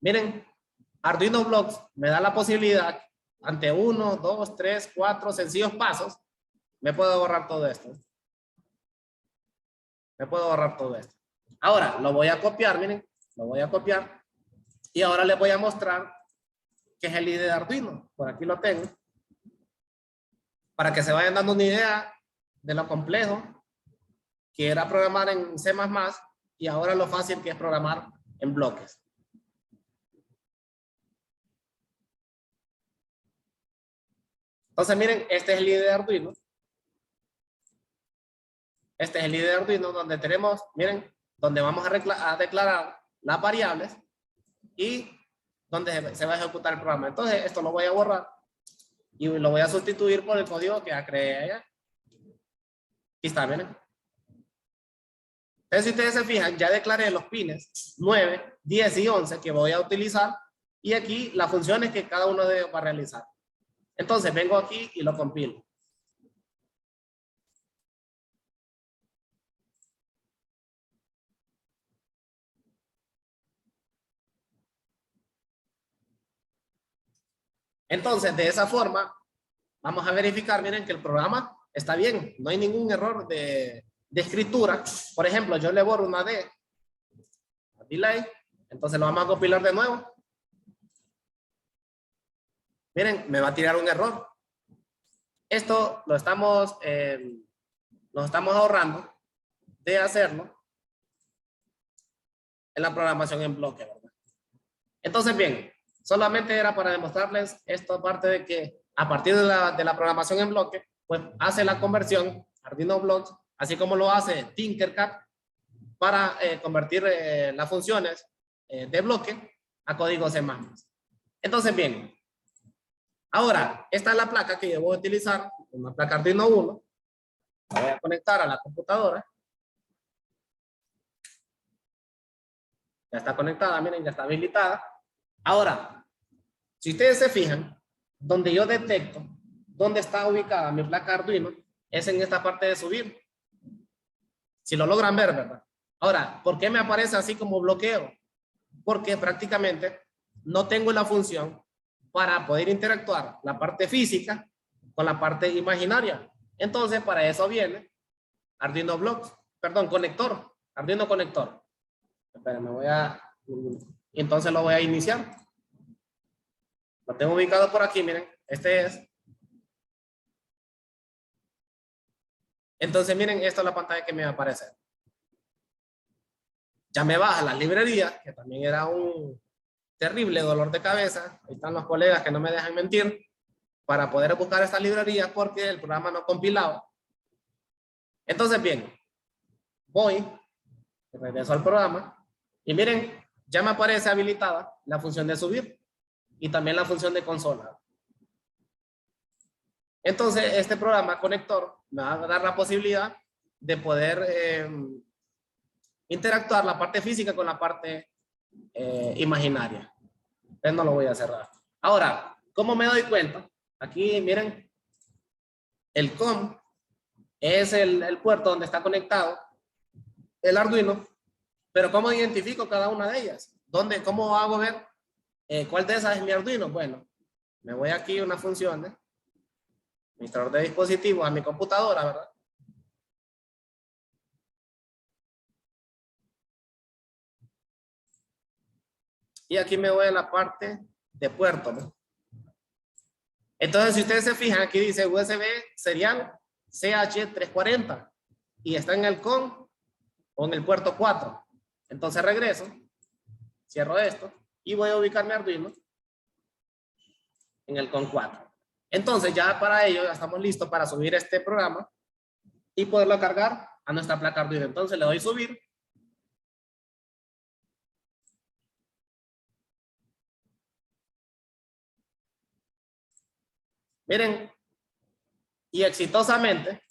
Miren, Arduino Blocks me da la posibilidad, ante 1, 2, 3, 4 sencillos pasos, me puedo ahorrar todo esto. Ahora, lo voy a copiar, miren, lo voy a copiar. Y ahora les voy a mostrar qué es el IDE de Arduino. Por aquí lo tengo. Para que se vayan dando una idea de lo complejo que era programar en C++ y ahora lo fácil que es programar en bloques. Entonces miren, este es el IDE de Arduino. Este es el IDE de Arduino donde tenemos, miren, donde vamos a declarar las variables y donde se va a ejecutar el programa. Entonces esto lo voy a borrar y lo voy a sustituir por el código que ya creé allá. Aquí está, miren. Entonces si ustedes se fijan, ya declaré los pines 9, 10 y 11 que voy a utilizar y aquí las funciones que cada uno de ellos va a realizar. Entonces vengo aquí y lo compilo. Entonces, de esa forma, vamos a verificar, miren, que el programa está bien. No hay ningún error de escritura. Por ejemplo, yo le borro una D. Delay. Entonces lo vamos a compilar de nuevo. Miren, me va a tirar un error. Esto lo estamos ahorrando de hacerlo en la programación en bloque, ¿verdad? Entonces, bien, solamente era para demostrarles esta parte de que a partir de la programación en bloque, pues hace la conversión Arduino Blocks, así como lo hace Tinkercad para convertir las funciones de bloque a código C++. Entonces, bien, ahora, esta es la placa que yo voy a utilizar, una placa Arduino 1. La voy a conectar a la computadora. Ya está conectada, miren, ya está habilitada. Ahora, si ustedes se fijan, donde yo detecto dónde está ubicada mi placa Arduino, es en esta parte de subir. Si lo logran ver, ¿verdad? Ahora, ¿por qué me aparece así como bloqueo? Porque prácticamente no tengo la función para poder interactuar la parte física con la parte imaginaria. Entonces, para eso viene Arduino Blocks, perdón, conector, Arduino conector. Esperen, entonces lo voy a iniciar. Lo tengo ubicado por aquí, miren, este es. Entonces, miren, esta es la pantalla que me va a aparecer. Ya me baja la librería, que también era un terrible dolor de cabeza. Ahí están los colegas que no me dejan mentir, para poder buscar estas librerías porque el programa no compilaba. Entonces, bien, regreso al programa y miren, ya me aparece habilitada la función de subir y también la función de consola. Entonces, este programa conector me va a dar la posibilidad de poder interactuar la parte física con la parte imaginaria. Entonces no lo voy a cerrar. Ahora, ¿cómo me doy cuenta? Aquí miren, el COM es el puerto donde está conectado el Arduino, pero ¿cómo identifico cada una de ellas? ¿Cómo hago ver cuál de esas es mi Arduino? Bueno, me voy aquí a una función, administrador de dispositivos, a mi computadora, ¿verdad? Y aquí me voy a la parte de puerto, ¿no? Entonces, si ustedes se fijan, aquí dice USB serial CH340 y está en el CON o en el puerto 4. Entonces regreso, cierro esto y voy a ubicar mi Arduino en el CON 4. Entonces ya para ello ya estamos listos para subir este programa y poderlo cargar a nuestra placa Arduino. Entonces le doy subir. Miren, y exitosamente,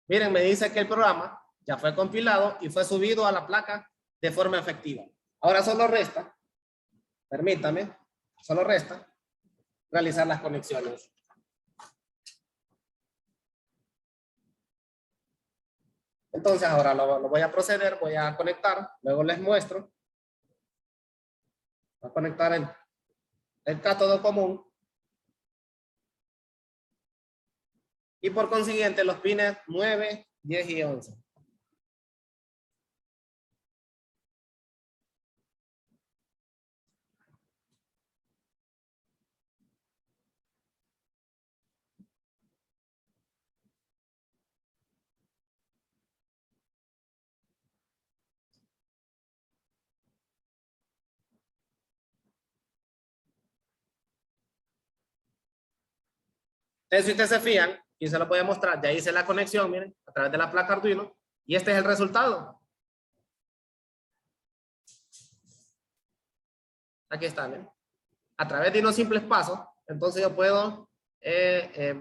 miren, me dice que el programa ya fue compilado y fue subido a la placa de forma efectiva. Ahora solo resta, permítame, solo resta realizar las conexiones. Entonces ahora lo voy a proceder, voy a conectar, luego les muestro. Voy a conectar el cátodo común. Y por consiguiente los pines 9, 10 y 11. Entonces, si ustedes se fijan, y se lo voy a mostrar, ya hice la conexión, miren, a través de la placa Arduino, y este es el resultado. Aquí está, miren. A través de unos simples pasos, entonces yo puedo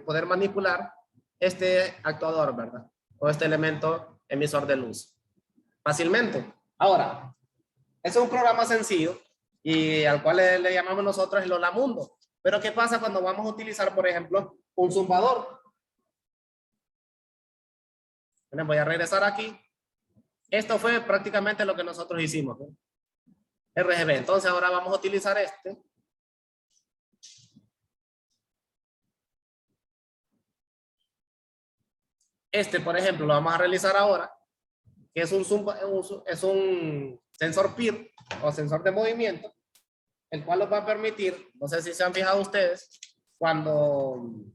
poder manipular este actuador, ¿verdad? O este elemento emisor de luz. Fácilmente. Ahora, es un programa sencillo y al cual le llamamos nosotros el Hola Mundo. Pero ¿qué pasa cuando vamos a utilizar, por ejemplo, un zumbador? Bueno, voy a regresar aquí. Esto fue prácticamente lo que nosotros hicimos, ¿no? RGB. Entonces ahora vamos a utilizar este. Este, por ejemplo, lo vamos a realizar ahora, que es un sensor PIR o sensor de movimiento, el cual nos va a permitir, no sé si se han fijado ustedes, cuando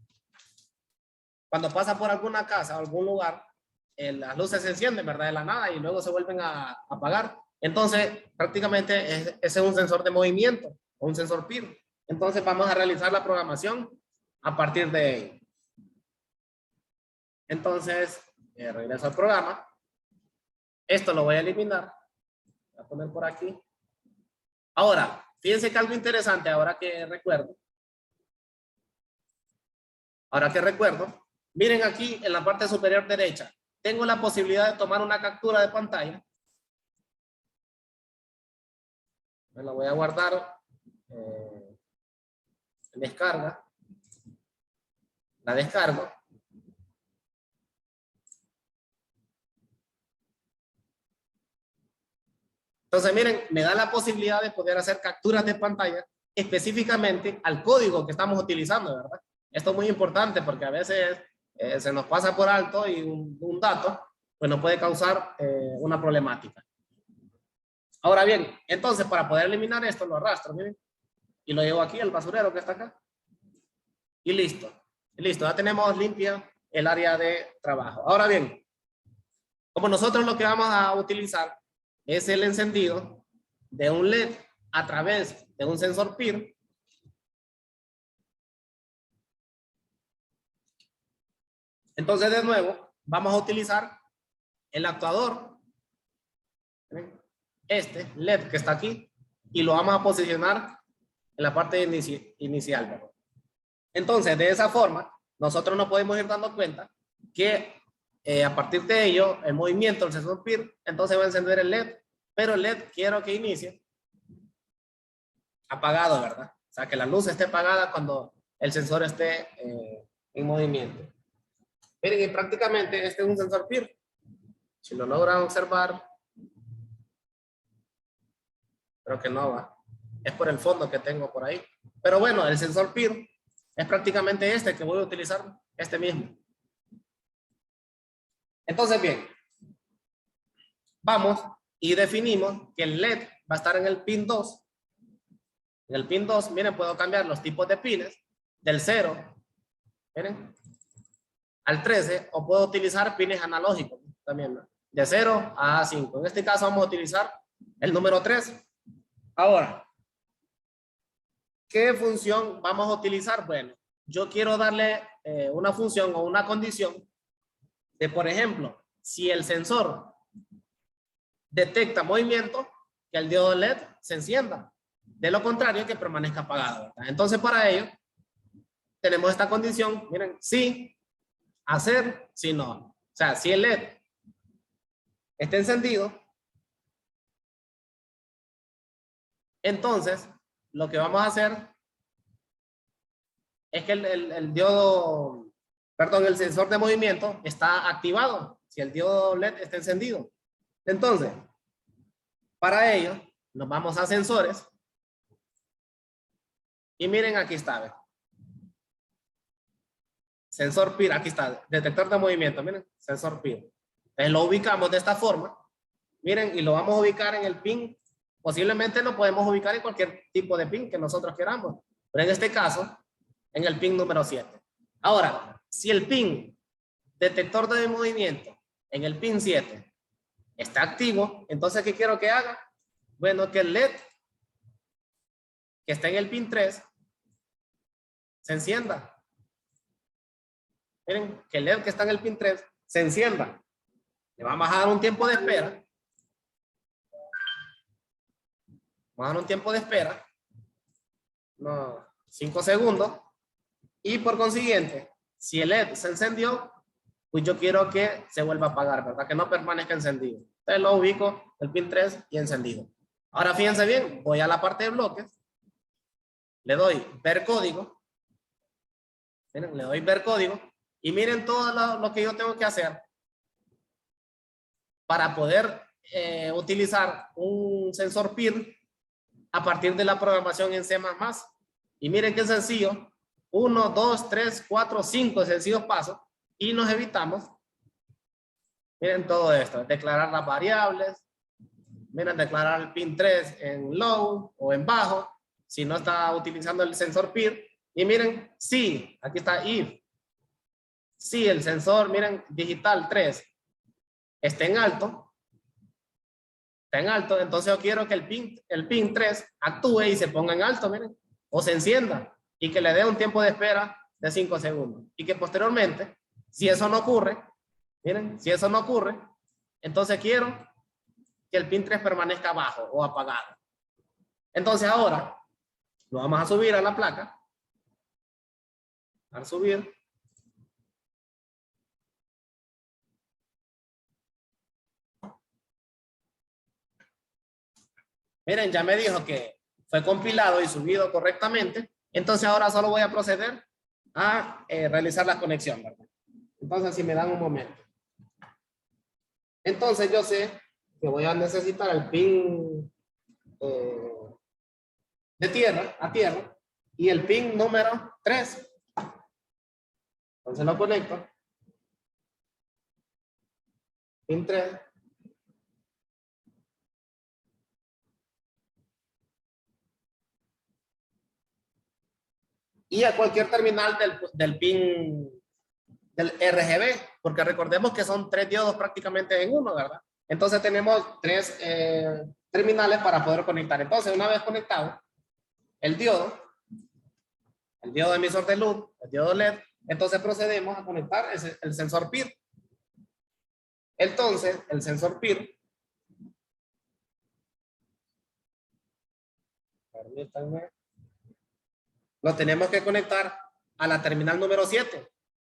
pasa por alguna casa o algún lugar, las luces se encienden, ¿verdad? De la nada y luego se vuelven a apagar. Entonces, prácticamente ese es un sensor de movimiento o un sensor PIR. Entonces, vamos a realizar la programación a partir de ello. Entonces, regreso al programa. Esto lo voy a eliminar. Voy a poner por aquí. Ahora, fíjense que algo interesante, ahora que recuerdo, miren aquí en la parte superior derecha, tengo la posibilidad de tomar una captura de pantalla. Me la voy a guardar en descarga. La descargo. Entonces, miren, me da la posibilidad de poder hacer capturas de pantalla específicamente al código que estamos utilizando, ¿verdad? Esto es muy importante porque a veces se nos pasa por alto y un dato pues nos puede causar una problemática. Ahora bien, entonces para poder eliminar esto lo arrastro, miren, y lo llevo aquí al basurero que está acá. Y listo. Y listo, ya tenemos limpia el área de trabajo. Ahora bien, como nosotros lo que vamos a utilizar es el encendido de un LED a través de un sensor PIR. Entonces, de nuevo, vamos a utilizar el actuador, este LED que está aquí, y lo vamos a posicionar en la parte inicial. Entonces, de esa forma, nosotros nos podemos ir dando cuenta que a partir de ello, el movimiento del sensor PIR, entonces va a encender el LED, pero el LED quiero que inicie apagado, ¿verdad? O sea, que la luz esté apagada cuando el sensor esté en movimiento. Miren, y prácticamente este es un sensor PIR. Si lo logran observar, creo que no va. Es por el fondo que tengo por ahí. Pero bueno, el sensor PIR es prácticamente este que voy a utilizar, este mismo. Entonces, bien, vamos y definimos que el LED va a estar en el pin 2 En el pin 2, miren, puedo cambiar los tipos de pines del 0, miren, al 13, o puedo utilizar pines analógicos también, ¿no? De 0 a 5. En este caso vamos a utilizar el número 3. Ahora, ¿qué función vamos a utilizar? Bueno, yo quiero darle una función o una condición de, por ejemplo, si el sensor detecta movimiento, que el diodo LED se encienda. De lo contrario, que permanezca apagado, ¿verdad? Entonces, para ello, tenemos esta condición. Miren, sí, hacer, si no. O sea, si el LED está encendido, entonces, lo que vamos a hacer es que el diodo, perdón, el sensor de movimiento está activado, si el diodo LED está encendido. Entonces, para ello, nos vamos a sensores. Y miren, aquí está, ¿ves? Sensor PIR, aquí está, detector de movimiento, miren, sensor PIR. Entonces lo ubicamos de esta forma, miren, y lo vamos a ubicar en el pin. Posiblemente lo podemos ubicar en cualquier tipo de pin que nosotros queramos, pero en este caso, en el pin número 7. Ahora, si el pin detector de movimiento en el pin 7 está activo, entonces, ¿qué quiero que haga? Bueno, que el LED que está en el pin 3 se encienda. Miren, que el LED que está en el pin 3 se encienda. Le vamos a dar un tiempo de espera. Vamos a dar un tiempo de espera. 5 segundos. Y por consiguiente, si el LED se encendió, pues yo quiero que se vuelva a apagar, ¿verdad? Que no permanezca encendido. Entonces lo ubico, el pin 3 y encendido. Ahora fíjense bien, voy a la parte de bloques. Le doy ver código. Miren, le doy ver código. Y miren todo lo que yo tengo que hacer para poder utilizar un sensor PIR a partir de la programación en C++. Y miren qué sencillo. 1, 2, 3, 4, 5 sencillos pasos. Y nos evitamos. Miren todo esto. Declarar las variables. Miren, declarar el pin 3 en low o en bajo. Si no está utilizando el sensor PIR. Y miren, sí, aquí está if. Si el sensor, miren, digital 3 está en alto, entonces yo quiero que el pin 3 actúe y se ponga en alto, miren, o se encienda y que le dé un tiempo de espera de 5 segundos. Y que posteriormente, si eso no ocurre, miren, si eso no ocurre, entonces quiero que el pin 3 permanezca bajo o apagado. Entonces ahora lo vamos a subir a la placa. Al subir, miren, ya me dijo que fue compilado y subido correctamente. Entonces ahora solo voy a proceder a realizar la conexión, ¿verdad? Entonces, si me dan un momento. Entonces yo sé que voy a necesitar el pin de tierra a tierra y el pin número 3. Entonces lo conecto. Pin 3. Y a cualquier terminal del pin del RGB, porque recordemos que son 3 diodos prácticamente en uno, ¿verdad? Entonces tenemos 3 terminales para poder conectar. Entonces, una vez conectado, el diodo emisor de luz, el diodo LED, entonces procedemos a conectar el sensor PIR. Entonces, el sensor PIR, permítanme, lo tenemos tenemos a la terminal número 7.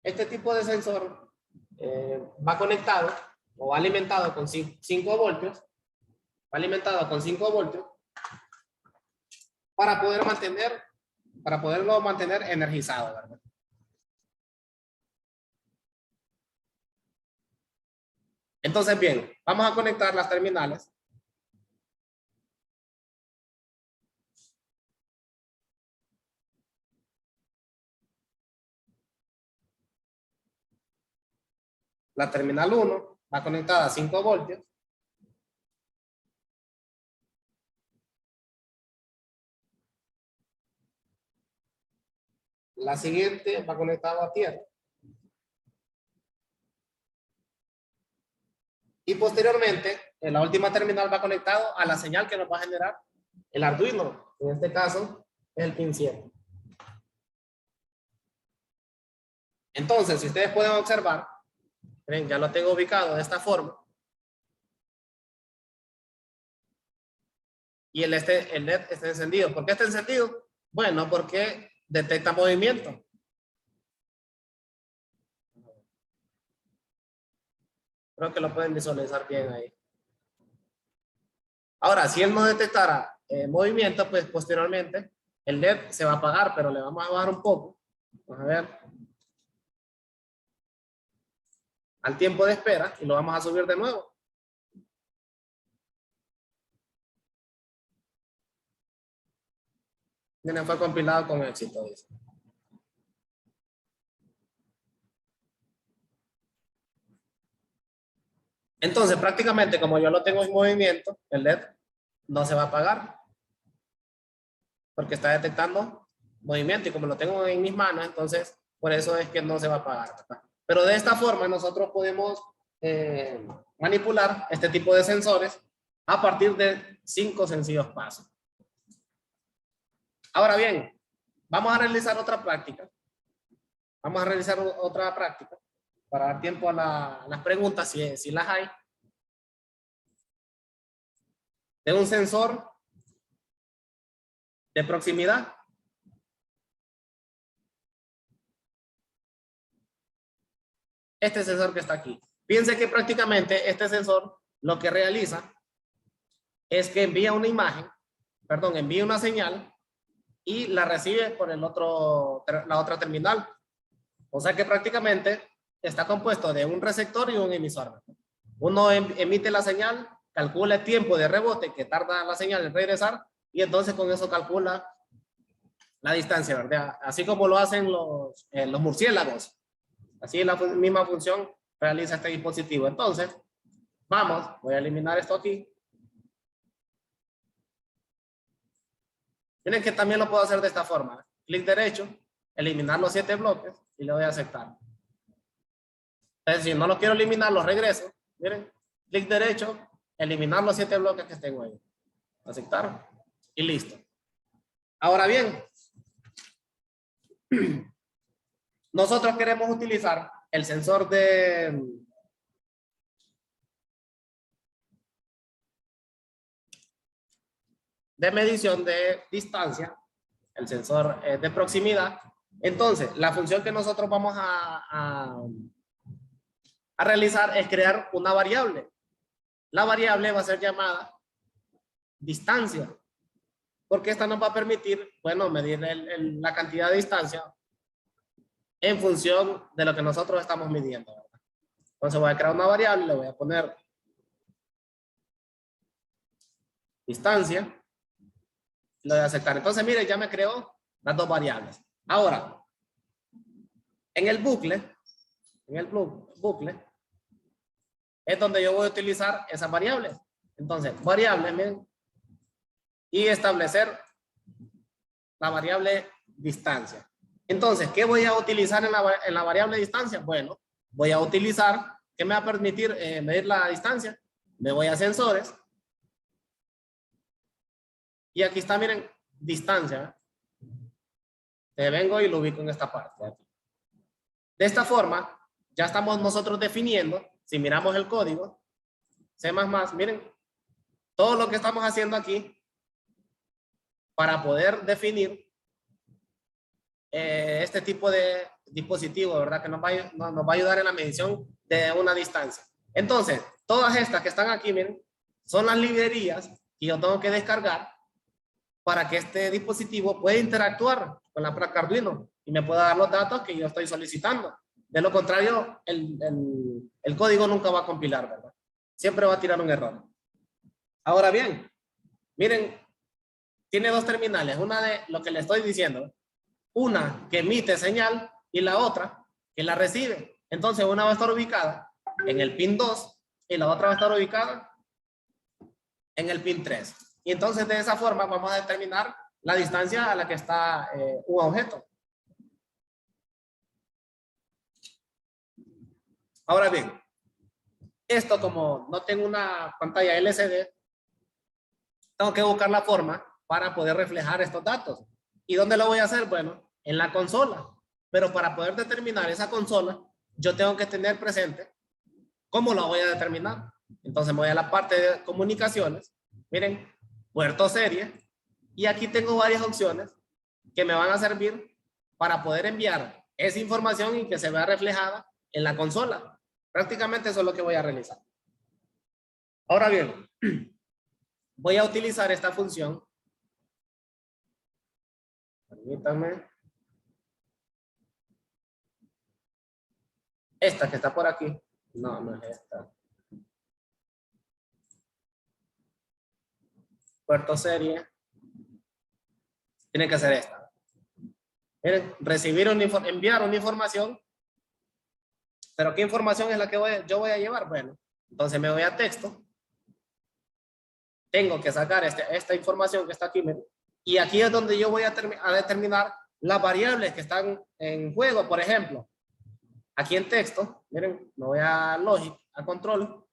Este tipo de sensor va conectado o va alimentado con 5 voltios. Va alimentado con 5 voltios para poderlo mantener energizado, ¿verdad? Entonces, bien, vamos a conectar las terminales. La terminal 1 va conectada a 5 voltios. La siguiente va conectado a tierra. Y posteriormente, en la última terminal va conectado a la señal que nos va a generar el Arduino. En este caso, es el pin 7. Entonces, si ustedes pueden observar, ven, ya lo tengo ubicado de esta forma. Y el LED está encendido. ¿Por qué está encendido? Bueno, porque detecta movimiento. Creo que lo pueden visualizar bien ahí. Ahora, si él no detectara movimiento, pues posteriormente el LED se va a apagar, pero le vamos a bajar un poco. Vamos a ver. Al tiempo de espera y lo vamos a subir de nuevo. Miren, fue compilado con éxito, dice. Entonces, prácticamente, como yo lo tengo en movimiento, el LED no se va a apagar. Porque está detectando movimiento y como lo tengo en mis manos, entonces, por eso es que no se va a apagar, ¿verdad? Pero de esta forma nosotros podemos manipular este tipo de sensores a partir de 5 sencillos pasos. Ahora bien, vamos a realizar otra práctica. Vamos a realizar otra práctica para dar tiempo a las preguntas, si las hay. De un sensor de proximidad. Este sensor que está aquí. Fíjense que prácticamente este sensor lo que realiza es que envía una imagen, perdón, envía una señal y la recibe por la otra terminal. O sea que prácticamente está compuesto de un receptor y un emisor. Uno emite la señal, calcula el tiempo de rebote que tarda la señal en regresar y entonces con eso calcula la distancia, ¿verdad? Así como lo hacen los murciélagos. Así la misma función realiza este dispositivo. Entonces, voy a eliminar esto aquí. Miren que también lo puedo hacer de esta forma. Clic derecho, eliminar los 7 bloques y le doy a aceptar. Entonces, si no lo quiero eliminar, los regreso. Miren, clic derecho, eliminar los 7 bloques que tengo ahí. Aceptar y listo. Ahora bien, nosotros queremos utilizar el sensor de medición de distancia, el sensor de proximidad. Entonces, la función que nosotros vamos a realizar es crear una variable. La variable va a ser llamada distancia, porque esta nos va a permitir, bueno, medir la cantidad de distancia en función de lo que nosotros estamos midiendo, ¿verdad? Entonces voy a crear una variable, le voy a poner distancia, le voy a aceptar. Entonces, mire, ya me creó las 2 variables. Ahora, en el bucle es donde yo voy a utilizar esas variables. Entonces, variable, miren, y establecer la variable distancia. Entonces, ¿qué voy a utilizar en la variable distancia? Bueno, voy a utilizar, ¿qué me va a permitir medir la distancia? Me voy a sensores. Y aquí está, miren, distancia. Vengo y lo ubico en esta parte. Aquí. De esta forma, ya estamos nosotros definiendo, si miramos el código, C++, miren, todo lo que estamos haciendo aquí para poder definir este tipo de dispositivo, ¿verdad? Que nos va a ayudar en la medición de una distancia. Entonces, todas estas que están aquí, miren, son las librerías que yo tengo que descargar para que este dispositivo pueda interactuar con la placa Arduino y me pueda dar los datos que yo estoy solicitando. De lo contrario, el código nunca va a compilar, ¿verdad? Siempre va a tirar un error. Ahora bien, miren, tiene 2 terminales. Una de lo que le estoy diciendo. Una que emite señal y la otra que la recibe. Entonces una va a estar ubicada en el pin 2 y la otra va a estar ubicada en el pin 3. Y entonces de esa forma vamos a determinar la distancia a la que está un objeto. Ahora bien, esto como no tengo una pantalla LCD, tengo que buscar la forma para poder reflejar estos datos. ¿Y dónde lo voy a hacer? Bueno, en la consola. Pero para poder determinar esa consola, yo tengo que tener presente cómo lo voy a determinar. Entonces me voy a la parte de comunicaciones. Miren, puerto serie. Y aquí tengo varias opciones que me van a servir para poder enviar esa información y que se vea reflejada en la consola. Prácticamente eso es lo que voy a realizar. Ahora bien, voy a utilizar esta función. Permítanme. Esta que está por aquí. No, no es esta. Puerto serie. Tiene que ser esta. Miren, enviar una información. ¿Pero qué información es la que yo voy a llevar? Bueno, entonces me voy a texto. Tengo que sacar esta información que está aquí. Miren, y aquí es donde yo voy a determinar las variables que están en juego. Por ejemplo, aquí en texto, miren, me voy a logic, a control,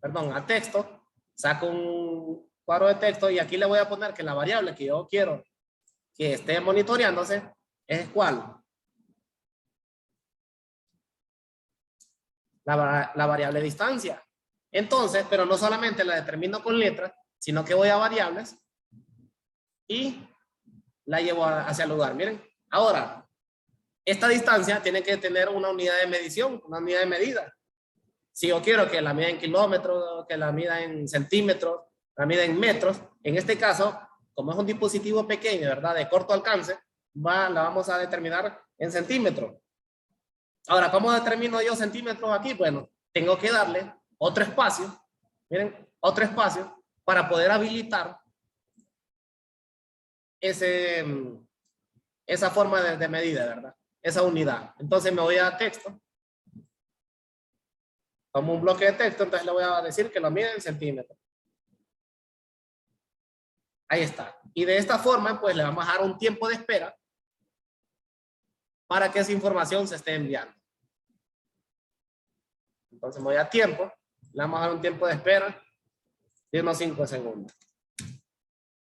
perdón, a texto, saco un cuadro de texto y aquí le voy a poner que la variable que yo quiero que esté monitoreándose es ¿cuál? La variable distancia. Entonces, pero no solamente la determino con letras, sino que voy a variables y la llevo hacia el lugar. Miren, ahora, esta distancia tiene que tener una unidad de medición, una unidad de medida. Si yo quiero que la mida en kilómetros, que la mida en centímetros, la mida en metros, en este caso, como es un dispositivo pequeño, ¿verdad? De corto alcance, la vamos a determinar en centímetros. Ahora, ¿cómo determino yo centímetros aquí? Bueno, tengo que darle otro espacio, miren, otro espacio para poder habilitar esa forma de medida, ¿verdad? Esa unidad. Entonces me voy a texto, como un bloque de texto, entonces le voy a decir que lo mide en centímetros. Ahí está. Y de esta forma, pues le vamos a dar un tiempo de espera para que esa información se esté enviando. Entonces me voy a tiempo, le vamos a dar un tiempo de espera de unos 5 segundos.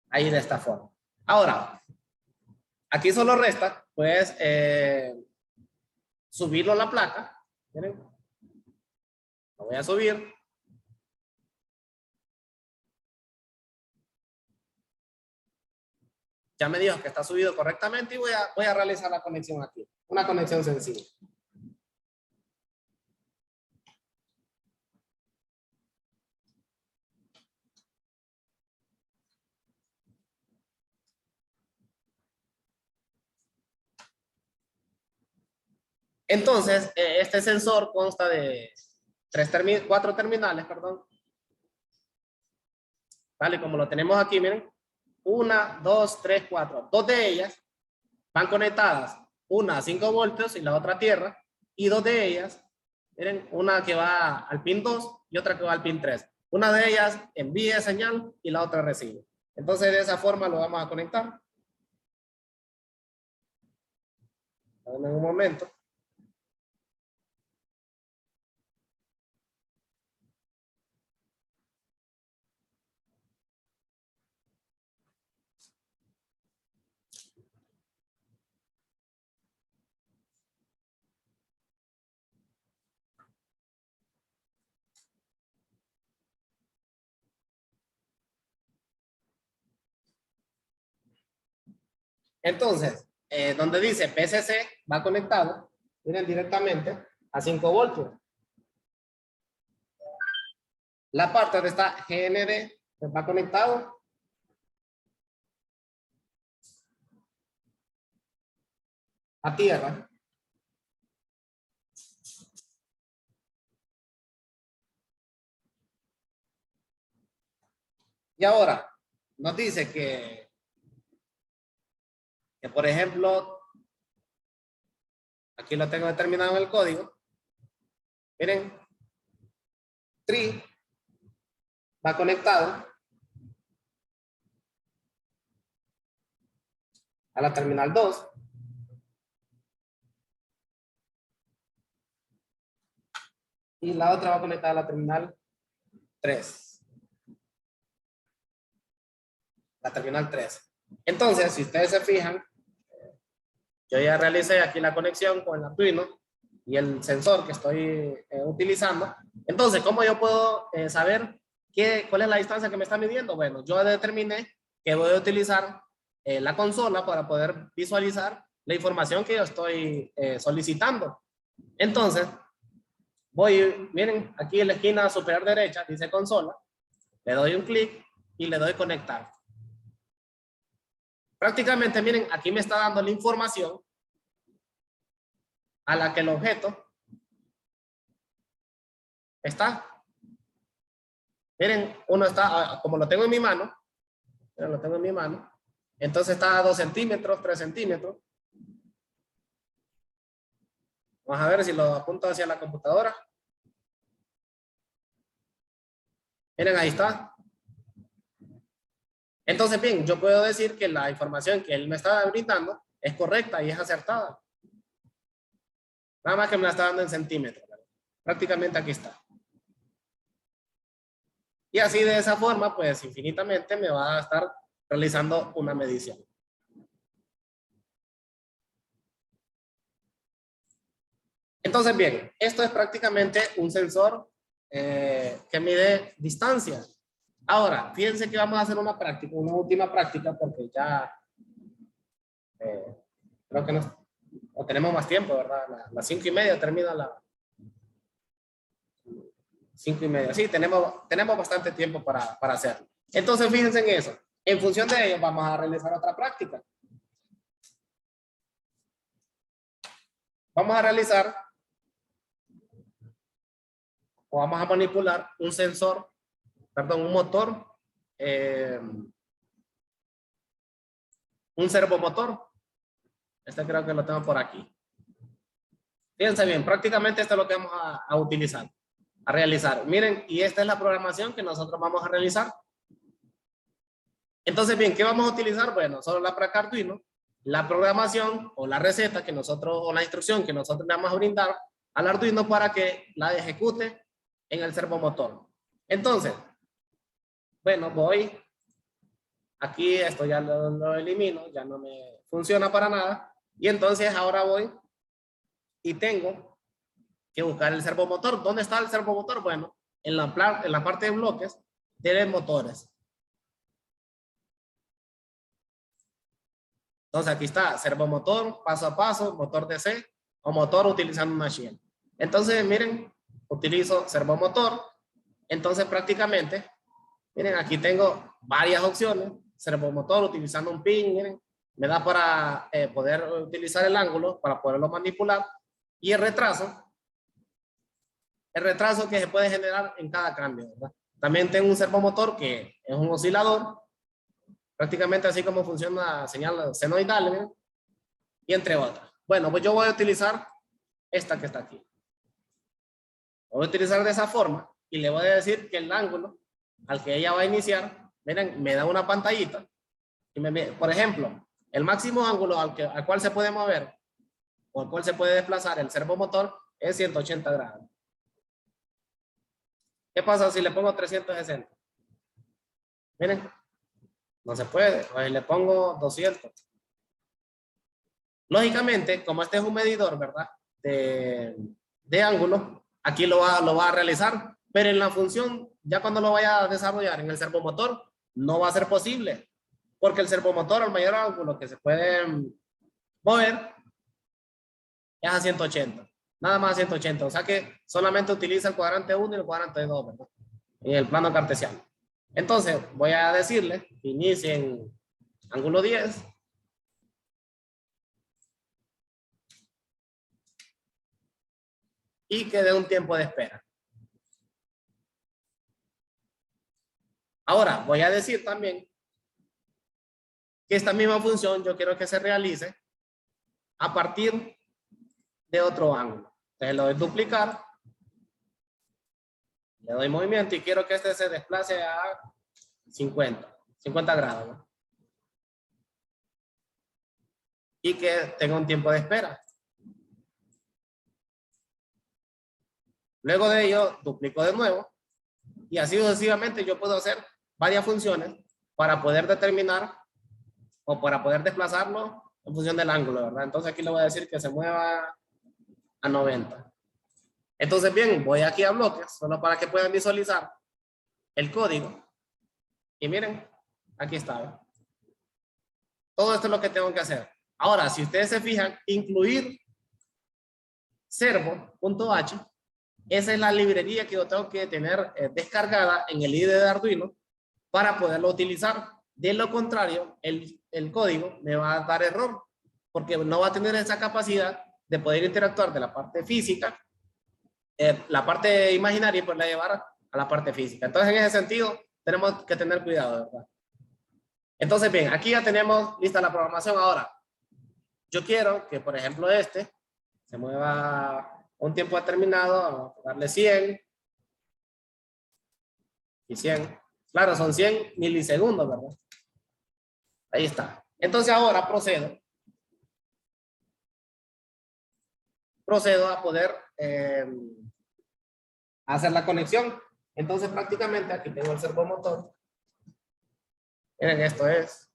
Ahí de esta forma. Ahora, aquí solo resta, pues, subirlo a la placa. Miren, lo voy a subir. Ya me dijo que está subido correctamente y voy a realizar la conexión aquí. Una conexión sencilla. Entonces, este sensor consta de 4 terminales, perdón. Vale, como lo tenemos aquí, miren. 1, 2, 3, 4. 2 de ellas van conectadas. Una a 5 voltios y la otra a tierra. Y 2 de ellas, miren, una que va al pin 2 y otra que va al pin 3. Una de ellas envía señal y la otra recibe. Entonces, de esa forma lo vamos a conectar. En un momento. Entonces, donde dice PCC va conectado, miren directamente a 5 voltios. La parte donde está GND va conectado a tierra. Y ahora nos dice que por ejemplo, aquí lo tengo determinado en el código. Miren, TRI va conectado a la terminal 2. y la otra va conectada a la terminal 3. La terminal 3. Entonces, si ustedes se fijan, yo ya realicé aquí la conexión con el Arduino y el sensor que estoy utilizando. Entonces, ¿cómo yo puedo saber cuál es la distancia que me está midiendo? Bueno, yo determiné que voy a utilizar la consola para poder visualizar la información que yo estoy solicitando. Entonces, miren, aquí en la esquina superior derecha dice consola, le doy un clic y le doy conectar. Prácticamente, miren, aquí me está dando la información a la que el objeto está. Miren, uno está, como lo tengo en mi mano, entonces está a 2 centímetros, 3 centímetros. Vamos a ver si lo apunto hacia la computadora. Miren, ahí está. Entonces, bien, yo puedo decir que la información que él me está brindando es correcta y es acertada. Nada más que me la está dando en centímetros. Prácticamente aquí está. Y así de esa forma, pues infinitamente me va a estar realizando una medición. Entonces, bien, esto es prácticamente un sensor que mide distancia. Ahora, fíjense que vamos a hacer una práctica, una última práctica, porque ya creo que no tenemos más tiempo, ¿verdad? Las 5:30 termina la 5:30. Sí, tenemos bastante tiempo para hacerlo. Entonces, fíjense en eso. En función de ello, vamos a realizar otra práctica. Vamos a realizar o vamos a manipular un sensor, perdón, un motor, un servomotor. Este creo que lo tengo por aquí. Fíjense bien, prácticamente esto es lo que vamos a utilizar, a realizar. Miren, y esta es la programación que nosotros vamos a realizar. Entonces, bien, ¿qué vamos a utilizar? Bueno, solo la placa Arduino, la programación o la receta que nosotros, o la instrucción que nosotros le vamos a brindar al Arduino para que la ejecute en el servomotor. Entonces, bueno, voy, aquí esto ya lo elimino, ya no me funciona para nada. Y entonces ahora voy y tengo que buscar el servomotor. ¿Dónde está el servomotor? Bueno, en la parte de bloques tiene motores. Entonces aquí está, servomotor, paso a paso, motor DC o motor utilizando una shell. Entonces, miren, utilizo servomotor. Entonces prácticamente, miren, aquí tengo varias opciones. Servomotor utilizando un pin, miren, me da para poder utilizar el ángulo para poderlo manipular. Y el retraso que se puede generar en cada cambio, ¿verdad? También tengo un servomotor que es un oscilador, prácticamente así como funciona la señal senoidal, ¿verdad? Y entre otras. Bueno, pues yo voy a utilizar esta que está aquí. Lo voy a utilizar de esa forma y le voy a decir que el ángulo al que ella va a iniciar, miren, me da una pantallita y por ejemplo, el máximo ángulo al cual se puede mover o al cual se puede desplazar el servomotor es 180 grados. ¿Qué pasa si le pongo 360? Miren, no se puede. Pues le pongo 200. Lógicamente, como este es un medidor, ¿verdad? De ángulo, aquí lo va a realizar, pero en la función, ya cuando lo vaya a desarrollar en el servomotor, no va a ser posible, porque el servomotor, al mayor ángulo que se puede mover, es a 180. Nada más a 180. O sea que solamente utiliza el cuadrante 1 y el cuadrante 2, ¿verdad? En el plano cartesiano. Entonces, voy a decirle que inicie en ángulo 10. Y que dé un tiempo de espera. Ahora, voy a decir también que esta misma función yo quiero que se realice a partir de otro ángulo. Entonces lo doy duplicar, le doy movimiento y quiero que este se desplace a 50 grados, ¿no? Y que tenga un tiempo de espera. Luego de ello, duplico de nuevo. Y así sucesivamente yo puedo hacer varias funciones para poder determinar o para poder desplazarlo en función del ángulo, ¿verdad? Entonces aquí le voy a decir que se mueva a 90. Entonces, bien, voy aquí a bloques, solo para que puedan visualizar el código. Y miren, aquí está, ¿verdad? Todo esto es lo que tengo que hacer. Ahora, si ustedes se fijan, incluir servo.h, esa es la librería que yo tengo que tener descargada en el IDE de Arduino para poderlo utilizar. De lo contrario, el código me va a dar error, porque no va a tener esa capacidad de poder interactuar de la parte física, la parte imaginaria, y poderla llevar a la parte física. Entonces, en ese sentido, tenemos que tener cuidado, ¿verdad? Entonces, bien, aquí ya tenemos lista la programación. Ahora, yo quiero que, por ejemplo, este se mueva a un tiempo determinado, vamos a darle 100 y 100. Claro, son 100 milisegundos, ¿verdad? Ahí está. Entonces ahora procedo a poder hacer la conexión. Entonces prácticamente aquí tengo el servomotor. Miren, este es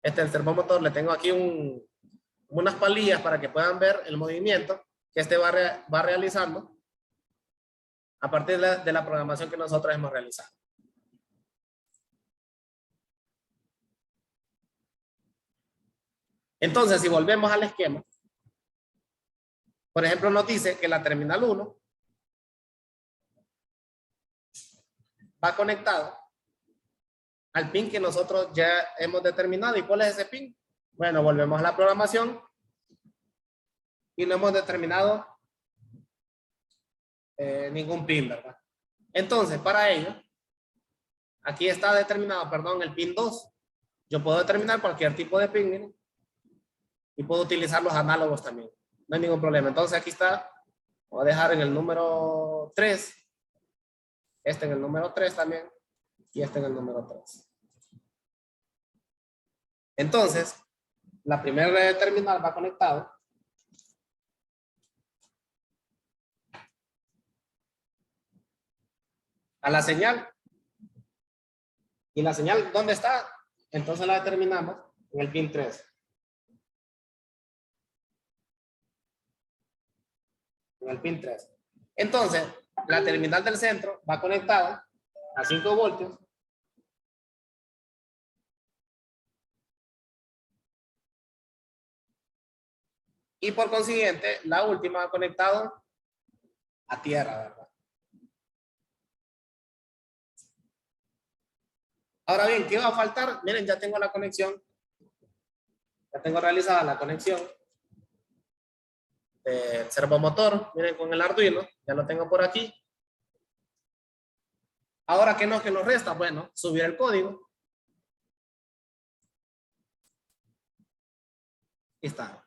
el servomotor. Le tengo aquí unas palillas para que puedan ver el movimiento que este va realizando a partir de la programación que nosotros hemos realizado. Entonces, si volvemos al esquema, por ejemplo, nos dice que la terminal 1 va conectado al pin que nosotros ya hemos determinado. ¿Y cuál es ese pin? Bueno, volvemos a la programación y no hemos determinado ningún pin, ¿verdad? Entonces, para ello, aquí está determinado, perdón, el pin 2. Yo puedo determinar cualquier tipo de pin, miren, y puedo utilizar los análogos también. No hay ningún problema. Entonces, aquí está. Voy a dejar en el número 3. Este en el número 3 también. Y este en el número 3. Entonces, la primera terminal va conectado a la señal. ¿Y la señal dónde está? Entonces la determinamos en el pin 3. En el pin 3. Entonces, la terminal del centro va conectada a 5 voltios. Y por consiguiente, la última va conectado a tierra, ¿verdad? Ahora bien, ¿qué va a faltar? Miren, ya tengo la conexión. Ya tengo realizada la conexión del servomotor. Miren, con el Arduino. Ya lo tengo por aquí. Ahora, ¿qué nos resta? Bueno, subir el código. Ahí está.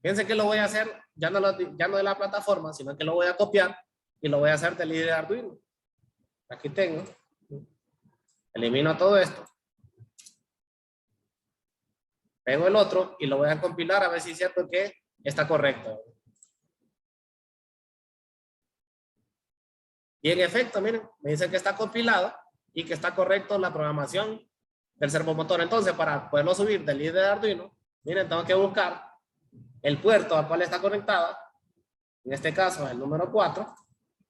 Fíjense que lo voy a hacer ya no de la plataforma, sino que lo voy a copiar y lo voy a hacer del IDE de Arduino. Aquí tengo. Elimino todo esto. Pego el otro y lo voy a compilar a ver si es cierto que está correcto. Y en efecto, miren, me dice que está compilado y que está correcto la programación del servomotor. Entonces, para poderlo subir del IDE de Arduino, miren, tengo que buscar el puerto al cual está conectada, en este caso el número 4,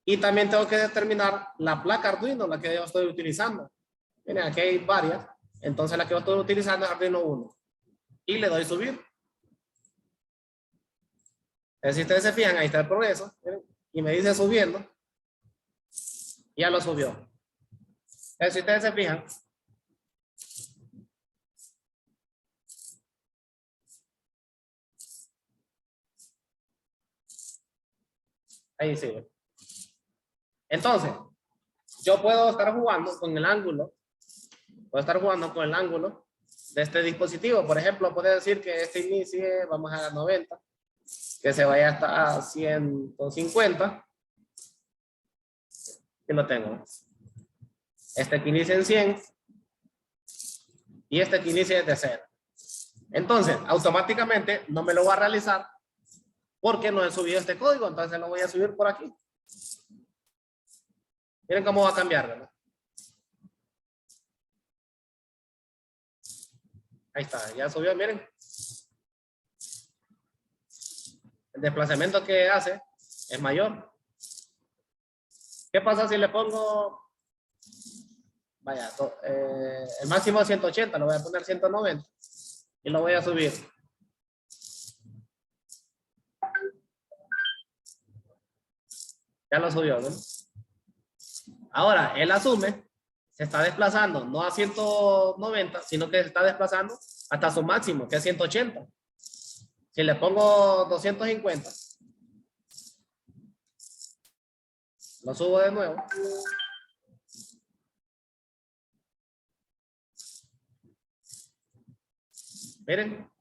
y también tengo que determinar la placa Arduino, la que yo estoy utilizando. Miren, aquí hay varias, entonces la que yo estoy utilizando es Arduino 1, y le doy subir. Si ustedes se fijan, ahí está el progreso, miren, y me dice subiendo, y ya lo subió. Si ustedes se fijan, ahí sigue. Entonces, yo puedo estar jugando con el ángulo. Puedo estar jugando con el ángulo de este dispositivo. Por ejemplo, puede decir que este inicie, vamos a 90, que se vaya hasta 150. Y lo tengo. Este que inicie en 100 y este que inicie de 0. Entonces, automáticamente no me lo va a realizar porque no he subido este código. Entonces lo voy a subir por aquí. Miren cómo va a cambiar, ¿verdad? Ahí está, ya subió, miren. El desplazamiento que hace es mayor. ¿Qué pasa si le pongo, vaya, el máximo es 180, lo voy a poner 190 y lo voy a subir? Ya lo subió, ¿no? Ahora, él asume, se está desplazando no a 190, sino que se está desplazando hasta su máximo, que es 180. Si le pongo 250, lo subo de nuevo. Miren,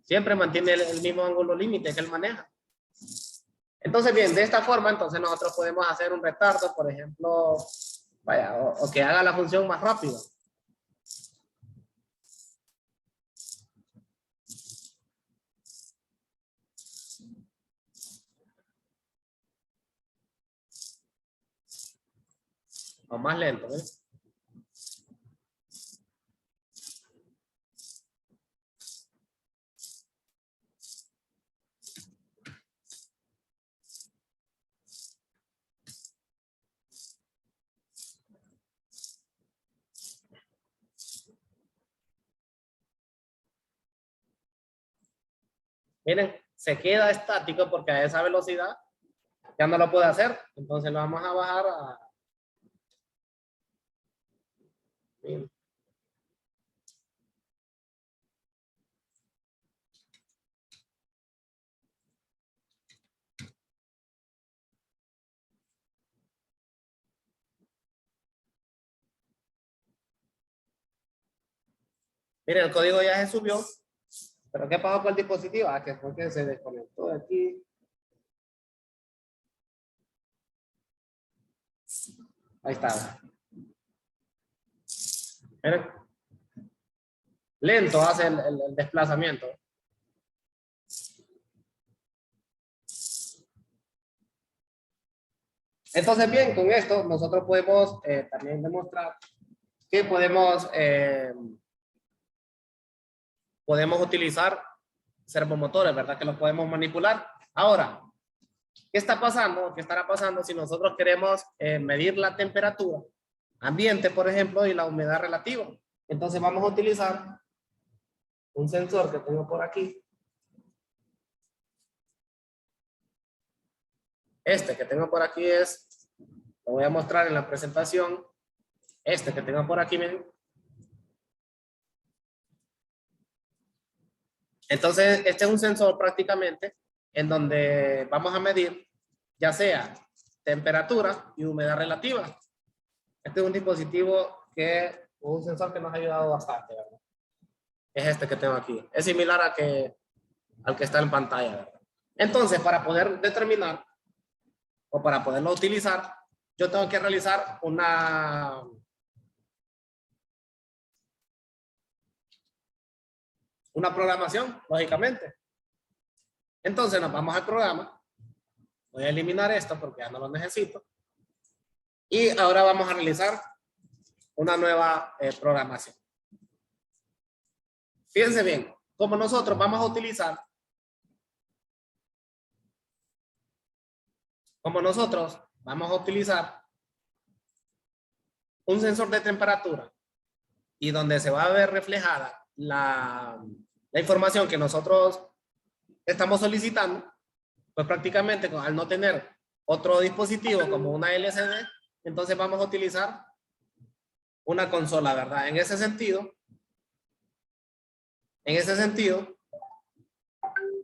siempre mantiene el mismo ángulo límite que él maneja. Entonces, bien, de esta forma, entonces nosotros podemos hacer un retardo, por ejemplo, vaya, o que haga la función más rápido. O más lento, ¿eh? Miren, se queda estático porque a esa velocidad ya no lo puede hacer. Entonces lo vamos a bajar a... Miren. Miren, el código ya se subió. ¿Pero qué pasó con el dispositivo? Ah, que fue que se desconectó de aquí. Ahí está. Miren. Lento hace el desplazamiento. Entonces, bien, con esto nosotros podemos también demostrar que podemos utilizar servomotores, ¿verdad? Que los podemos manipular. Ahora, ¿qué está pasando? ¿Qué estará pasando si nosotros queremos medir la temperatura ambiente, por ejemplo, y la humedad relativa? Entonces vamos a utilizar un sensor que tengo por aquí. Este que tengo por aquí lo voy a mostrar en la presentación. Este que tengo por aquí, miren. Entonces, este es un sensor prácticamente en donde vamos a medir ya sea temperatura y humedad relativa. Este es un dispositivo un sensor que nos ha ayudado bastante, ¿verdad? Es este que tengo aquí. Es similar al que está en pantalla, ¿verdad? Entonces, para poder determinar o para poderlo utilizar, yo tengo que realizar una programación, lógicamente. Entonces nos vamos al programa. Voy a eliminar esto porque ya no lo necesito. Y ahora vamos a realizar una nueva programación. Fíjense bien, como nosotros vamos a utilizar un sensor de temperatura y donde se va a ver reflejada la información que nosotros estamos solicitando, pues prácticamente al no tener otro dispositivo como una LCD, entonces vamos a utilizar una consola, ¿verdad? En ese sentido,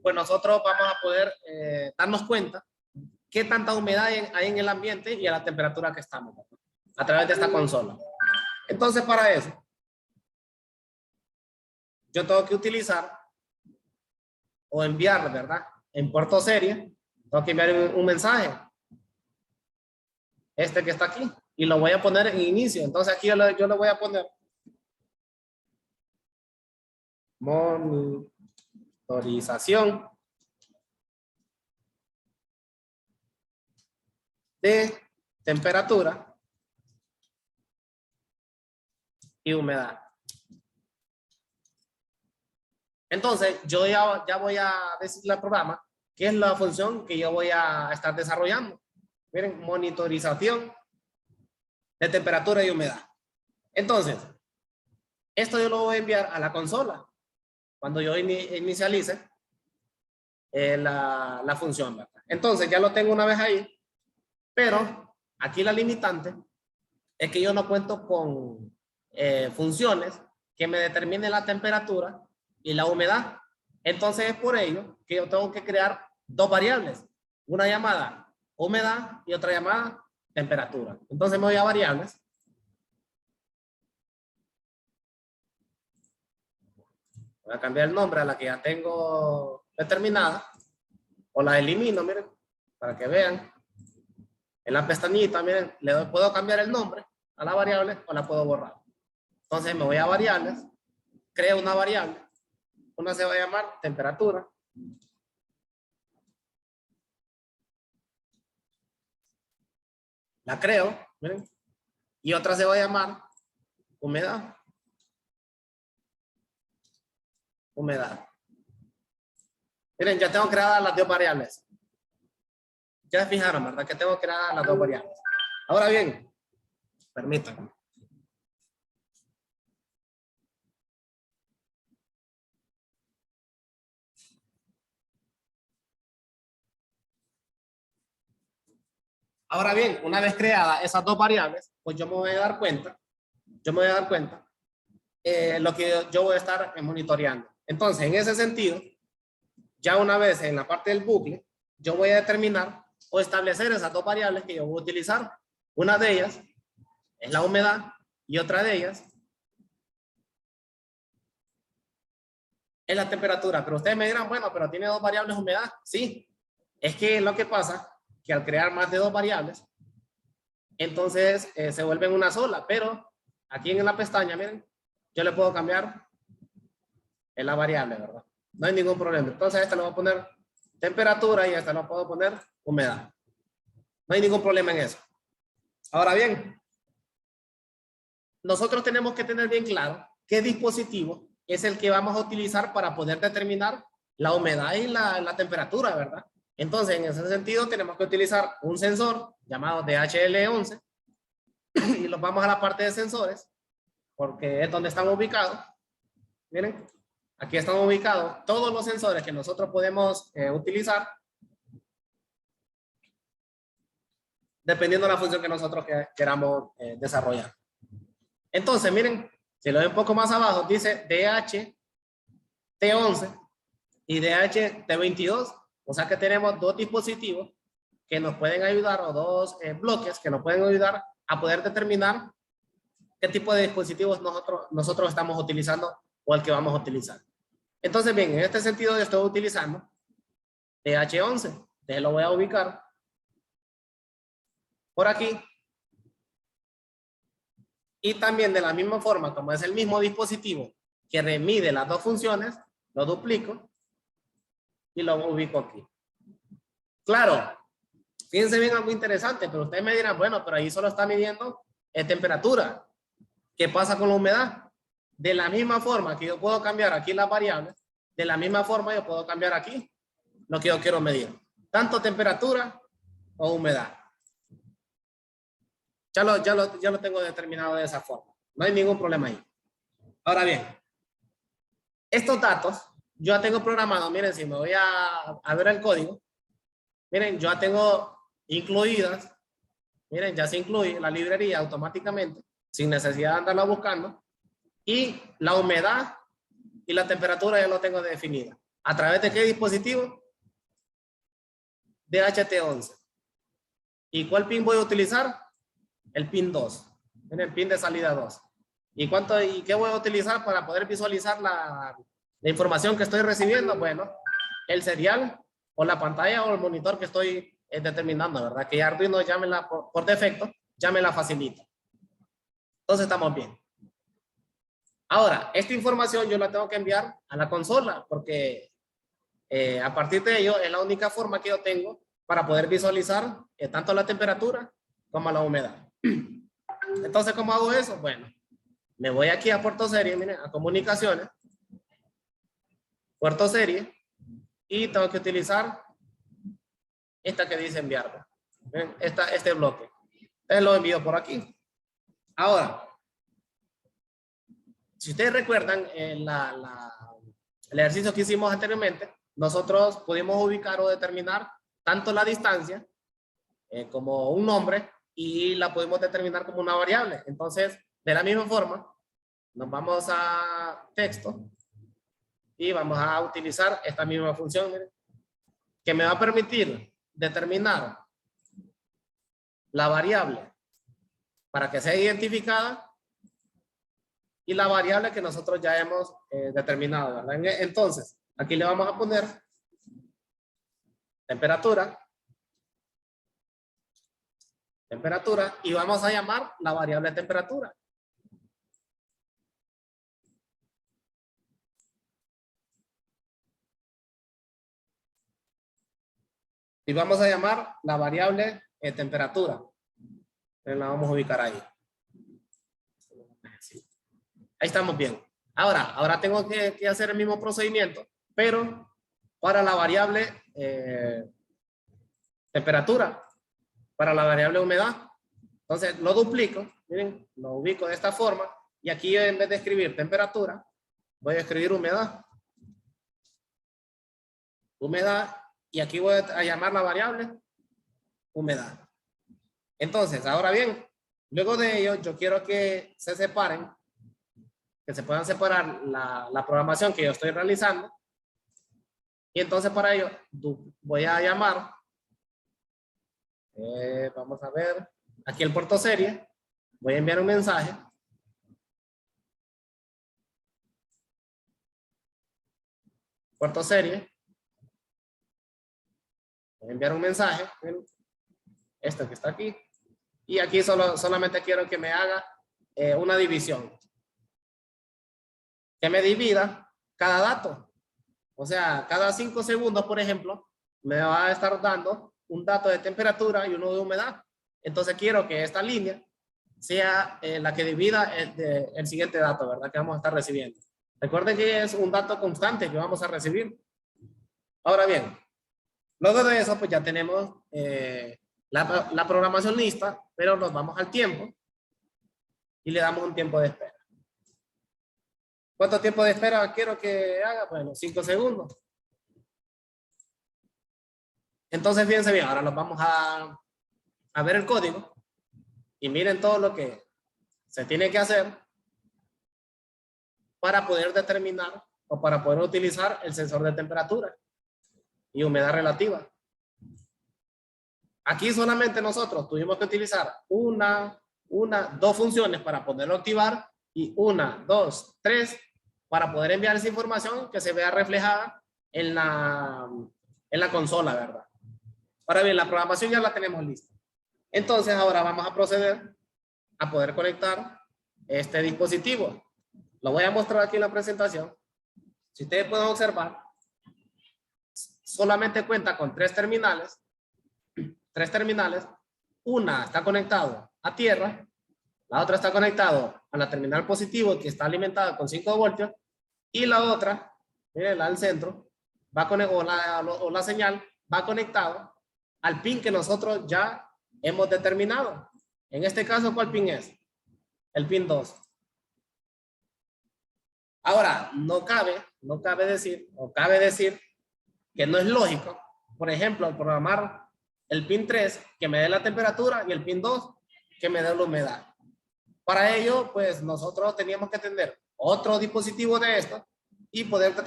pues nosotros vamos a poder darnos cuenta qué tanta humedad hay en el ambiente y a la temperatura que estamos, ¿verdad? A través de esta consola. Entonces, para eso, yo tengo que utilizar o enviar, ¿verdad? En puerto serie, tengo que enviar un mensaje. Este que está aquí. Y lo voy a poner en inicio. Entonces aquí yo le voy a poner monitorización de temperatura y humedad. Entonces, yo ya voy a decirle al programa qué es la función que yo voy a estar desarrollando. Miren, monitorización de temperatura y humedad. Entonces, esto yo lo voy a enviar a la consola cuando yo inicialice la función, ¿verdad? Entonces, ya lo tengo una vez ahí, pero aquí la limitante es que yo no cuento con funciones que me determinen la temperatura y la humedad. Entonces, es por ello que yo tengo que crear dos variables, una llamada humedad y otra llamada temperatura. Entonces, me voy a variables. Voy a cambiar el nombre a la que ya tengo determinada, o la elimino, miren, para que vean. En la pestañita, miren, puedo cambiar el nombre a la variable o la puedo borrar. Entonces me voy a variables, creo una variable, una se va a llamar temperatura. La creo, miren, y otra se va a llamar humedad. Humedad. Miren, ya tengo creadas las dos variables. Ya se fijaron, ¿verdad? Que tengo creadas las dos variables. Ahora bien, permítanme. Ahora bien, una vez creadas esas dos variables, pues yo me voy a dar cuenta, lo que yo voy a estar monitoreando. Entonces, en ese sentido, ya una vez en la parte del bucle, yo voy a determinar o establecer esas dos variables que yo voy a utilizar. Una de ellas es la humedad y otra de ellas es la temperatura. Pero ustedes me dirán, bueno, pero tiene dos variables humedad. Sí, es que lo que pasa que al crear más de dos variables, entonces se vuelven una sola, pero aquí en la pestaña, miren, yo le puedo cambiar en la variable, ¿verdad? No hay ningún problema. Entonces a esta le voy a poner temperatura y a esta le puedo poner humedad. No hay ningún problema en eso. Ahora bien, nosotros tenemos que tener bien claro qué dispositivo es el que vamos a utilizar para poder determinar la humedad y la temperatura, ¿verdad? Entonces, en ese sentido, tenemos que utilizar un sensor llamado DHL11 y los vamos a la parte de sensores porque es donde están ubicados. Miren, aquí están ubicados todos los sensores que nosotros podemos utilizar dependiendo de la función que nosotros queramos desarrollar. Entonces, miren, si lo ven un poco más abajo, dice DHT11 y DHT22. O sea que tenemos dos dispositivos que nos pueden ayudar, o dos bloques que nos pueden ayudar a poder determinar qué tipo de dispositivos nosotros estamos utilizando o el que vamos a utilizar. Entonces, bien, en este sentido yo estoy utilizando DH11. Lo voy a ubicar por aquí. Y también de la misma forma, como es el mismo dispositivo que mide las dos funciones, lo duplico y lo ubico aquí. Claro, fíjense bien algo interesante, pero ustedes me dirán, bueno, pero ahí solo está midiendo temperatura. ¿Qué pasa con la humedad? De la misma forma que yo puedo cambiar aquí las variables, de la misma forma yo puedo cambiar aquí lo que yo quiero medir. Tanto temperatura o humedad. Ya lo tengo determinado de esa forma. No hay ningún problema ahí. Ahora bien, estos datos yo ya tengo programado. Miren, si me voy a ver el código, miren, yo ya tengo incluidas. Miren, ya se incluye la librería automáticamente, sin necesidad de andarla buscando. Y la humedad y la temperatura ya lo tengo definida. ¿A través de qué dispositivo? DHT11. ¿Y cuál pin voy a utilizar? El pin 2. Miren, el pin de salida 2. ¿Y qué voy a utilizar para poder visualizar la información que estoy recibiendo? Bueno, el serial o la pantalla o el monitor que estoy determinando, ¿verdad? Que Arduino ya por defecto, ya me la facilita. Entonces estamos bien. Ahora, esta información yo la tengo que enviar a la consola porque a partir de ello es la única forma que yo tengo para poder visualizar tanto la temperatura como la humedad. Entonces, ¿cómo hago eso? Bueno, me voy aquí a puerto serie, miren, a comunicaciones, puerto serie, y tengo que utilizar esta que dice enviar. Este bloque. Entonces lo envío por aquí. Ahora, si ustedes recuerdan el ejercicio que hicimos anteriormente, nosotros pudimos ubicar o determinar tanto la distancia como un nombre y la podemos determinar como una variable. Entonces, de la misma forma, nos vamos a texto y vamos a utilizar esta misma función, miren, que me va a permitir determinar la variable para que sea identificada y la variable que nosotros ya hemos determinado, ¿verdad? Entonces, aquí le vamos a poner temperatura y vamos a llamar la variable temperatura. Y vamos a llamar la variable temperatura. La vamos a ubicar ahí. Ahí estamos bien. Ahora tengo que hacer el mismo procedimiento, pero para la variable temperatura, para la variable humedad. Entonces lo duplico, miren, lo ubico de esta forma, y aquí en vez de escribir temperatura, voy a escribir humedad. Humedad, y aquí voy a llamar la variable humedad. Entonces, ahora bien, luego de ello, yo quiero que se separen, que se puedan separar la programación que yo estoy realizando. Y entonces para ello voy a llamar, vamos a ver, aquí el puerto serie, voy a enviar un mensaje. Puerto serie, voy a enviar un mensaje, esto que está aquí, y aquí solamente quiero que me haga una división. Que me divida cada dato. O sea, cada 5 segundos, por ejemplo, me va a estar dando un dato de temperatura y uno de humedad. Entonces quiero que esta línea sea la que divida el siguiente dato, ¿verdad? Que vamos a estar recibiendo. Recuerden que es un dato constante que vamos a recibir. Ahora bien, luego de eso, pues ya tenemos la programación lista, pero nos vamos al tiempo y le damos un tiempo de espera. ¿Cuánto tiempo de espera quiero que haga? Bueno, 5 segundos. Entonces, fíjense bien, ahora nos vamos a ver el código y miren todo lo que se tiene que hacer para poder determinar o para poder utilizar el sensor de temperatura y humedad relativa. Aquí solamente nosotros tuvimos que utilizar dos funciones para poderlo activar y 1, 2, 3 para poder enviar esa información que se vea reflejada en la consola, ¿verdad? Ahora bien, la programación ya la tenemos lista. Entonces ahora vamos a proceder a poder conectar este dispositivo. Lo voy a mostrar aquí en la presentación. Si ustedes pueden observar, solamente cuenta con 3 terminales. 3 terminales. Una está conectado a tierra. La otra está conectado a la terminal positivo que está alimentada con 5 voltios. Y la otra, miren, la del centro, la señal va conectado al pin que nosotros ya hemos determinado. En este caso, ¿cuál pin es? El pin 2. Ahora, no cabe decir que no es lógico, por ejemplo, programar el pin 3 que me dé la temperatura y el pin 2 que me dé la humedad. Para ello, pues nosotros teníamos que tener otro dispositivo de esto y poderlo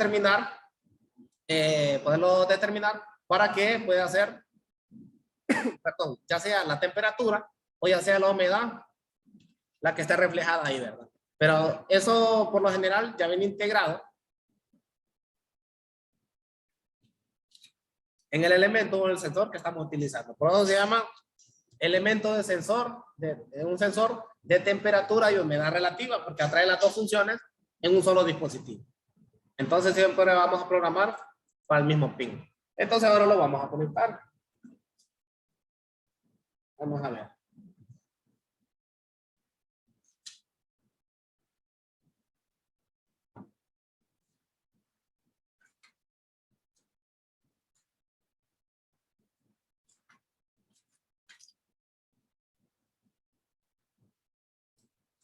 determinar para que pueda hacer, perdón, ya sea la temperatura o ya sea la humedad la que esté reflejada ahí, ¿verdad? Pero eso por lo general ya viene integrado en el elemento o el sensor que estamos utilizando. Por eso se llama elemento de sensor, un sensor de temperatura y humedad relativa, porque atrae las dos funciones en un solo dispositivo. Entonces siempre vamos a programar para el mismo pin. Entonces ahora lo vamos a conectar. Vamos a ver.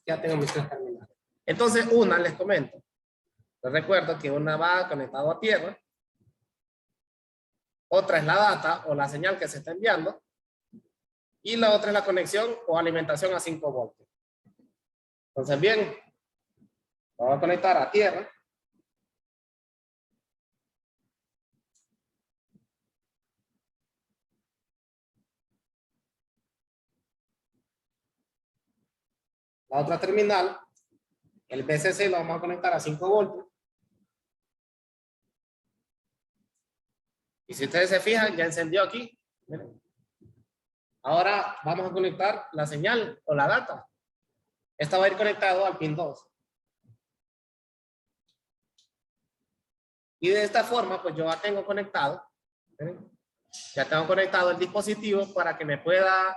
Ya tengo mis tres terminales. Entonces, una, les comento. Les recuerdo que una va conectada a tierra. Otra es la data o la señal que se está enviando. Y la otra es la conexión o alimentación a 5 voltios. Entonces, bien, vamos a conectar a tierra. La otra terminal, el VCC, lo vamos a conectar a 5 voltios. Y si ustedes se fijan, ya encendió aquí. Miren. Ahora vamos a conectar la señal o la data. Esta va a ir conectado al pin 2. Y de esta forma, pues yo ya tengo conectado. ¿Miren? Ya tengo conectado el dispositivo para que me pueda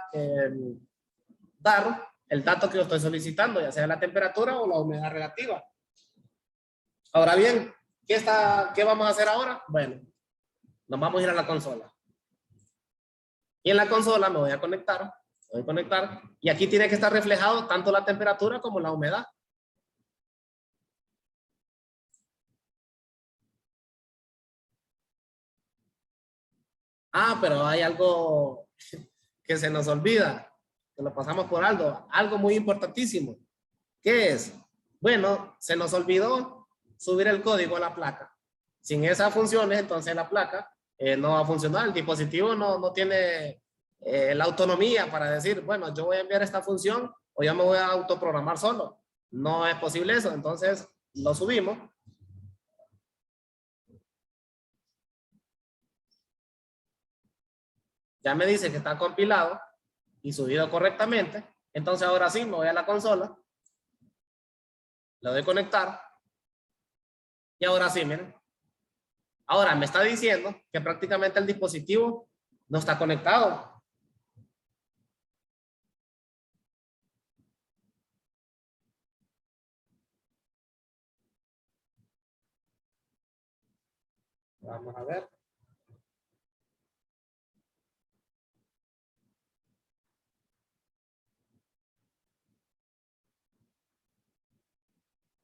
dar el dato que yo estoy solicitando, ya sea la temperatura o la humedad relativa. Ahora bien, ¿qué vamos a hacer ahora? Bueno, nos vamos a ir a la consola. Y en la consola me voy a conectar, y aquí tiene que estar reflejado tanto la temperatura como la humedad. Ah, pero hay algo que se nos olvida, que lo pasamos por algo muy importantísimo. ¿Qué es? Bueno, se nos olvidó subir el código a la placa. Sin esas funciones, entonces la placa no va a funcionar. El dispositivo no tiene la autonomía para decir, bueno, yo voy a enviar esta función o ya me voy a autoprogramar solo. No es posible eso. Entonces lo subimos. Ya me dice que está compilado y subido correctamente. Entonces ahora sí me voy a la consola. Le doy conectar. Y ahora sí, miren. Ahora me está diciendo que prácticamente el dispositivo no está conectado. Vamos a ver.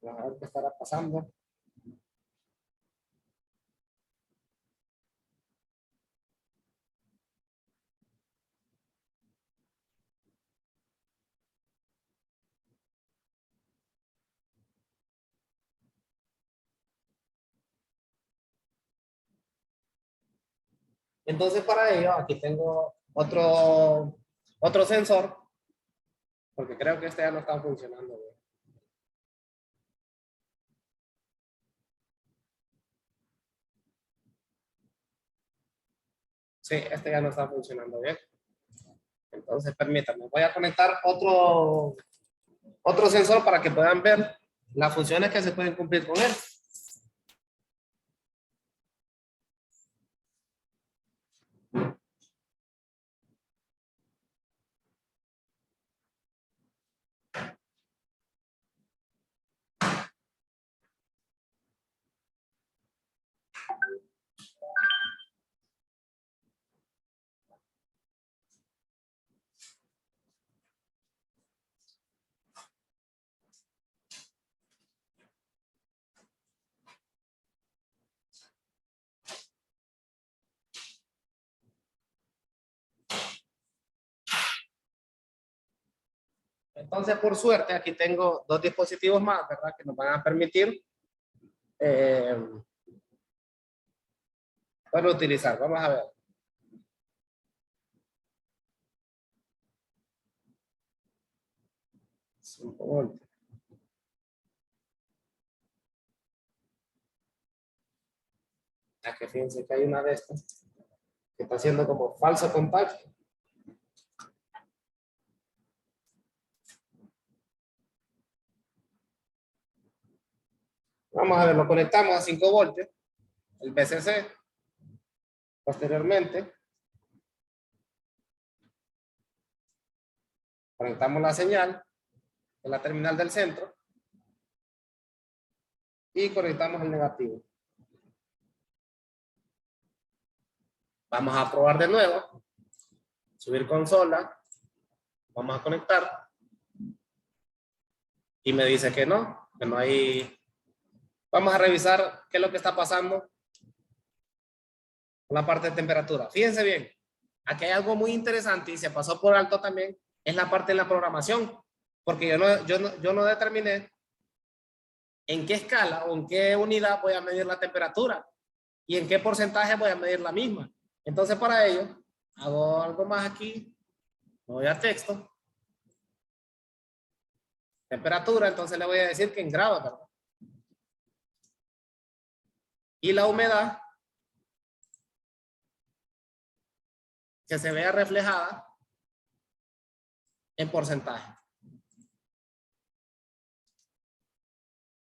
Vamos a ver qué estará pasando. Entonces para ello aquí tengo otro sensor, porque creo que este ya no está funcionando bien. Sí, este ya no está funcionando bien. Entonces permítanme, voy a conectar otro sensor para que puedan ver las funciones que se pueden cumplir con él. Entonces, por suerte, aquí tengo dos dispositivos más, ¿verdad? Que nos van a permitir poder utilizar. Vamos a ver. Que fíjense que hay una de estas que está haciendo como falso contacto. Vamos a ver, lo conectamos a 5 voltios, el VCC. Posteriormente, Conectamos la señal en la terminal del centro y conectamos el negativo. Vamos a probar de nuevo. Subir consola. Vamos a conectar. Y me dice que no hay. Vamos a revisar qué es lo que está pasando con la parte de temperatura. Fíjense bien. Aquí hay algo muy interesante y se pasó por alto también. Es la parte de la programación. Porque yo no determiné en qué escala o en qué unidad voy a medir la temperatura y en qué porcentaje voy a medir la misma. Entonces, para ello, hago algo más aquí. Me voy a texto. Temperatura, entonces le voy a decir que en grados, ¿verdad? Y la humedad, que se vea reflejada en porcentaje.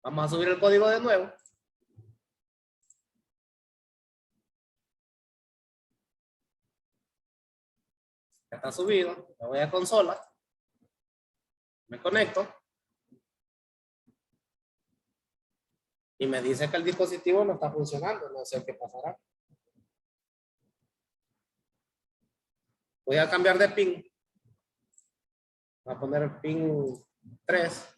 Vamos a subir el código de nuevo. Ya está subido. Me voy a consola. Me conecto. Y me dice que el dispositivo no está funcionando. No sé qué pasará. Voy a cambiar de pin. Voy a poner el pin 3.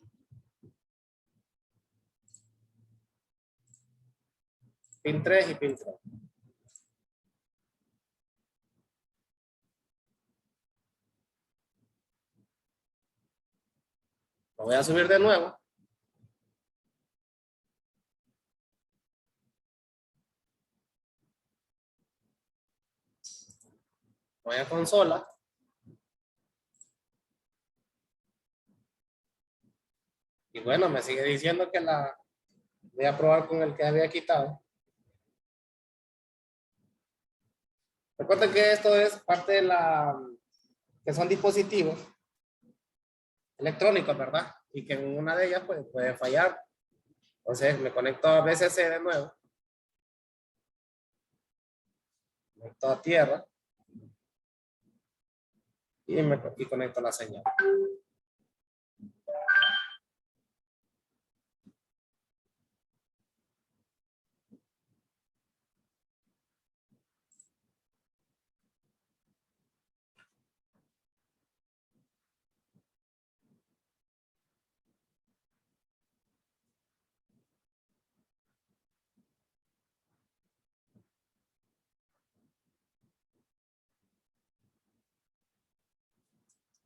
Pin 3 y pin 3. Lo voy a subir de nuevo. Voy a consola. Y bueno, me sigue diciendo que la voy a probar con el que había quitado. Recuerden que esto es parte de que son dispositivos electrónicos, ¿verdad? Y que en una de ellas pues, puede fallar. Entonces me conecto a VCC de nuevo. Conecto a tierra. Y conecto la señal.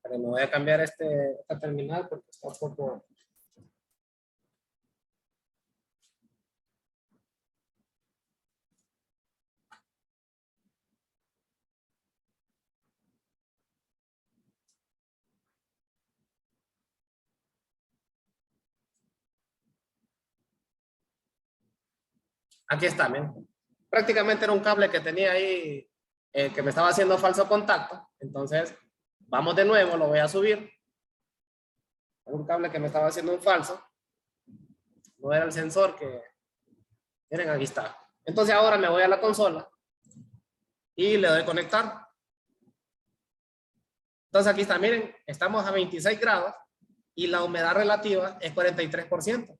Pero me voy a cambiar esta terminal porque está un poco... Aquí está, miren. Prácticamente era un cable que tenía ahí que me estaba haciendo falso contacto. Entonces, vamos de nuevo, lo voy a subir. Un cable que me estaba haciendo un falso. No era el sensor que... Miren, aquí está. Entonces ahora me voy a la consola y le doy conectar. Entonces aquí está, miren, estamos a 26 grados y la humedad relativa es 43%.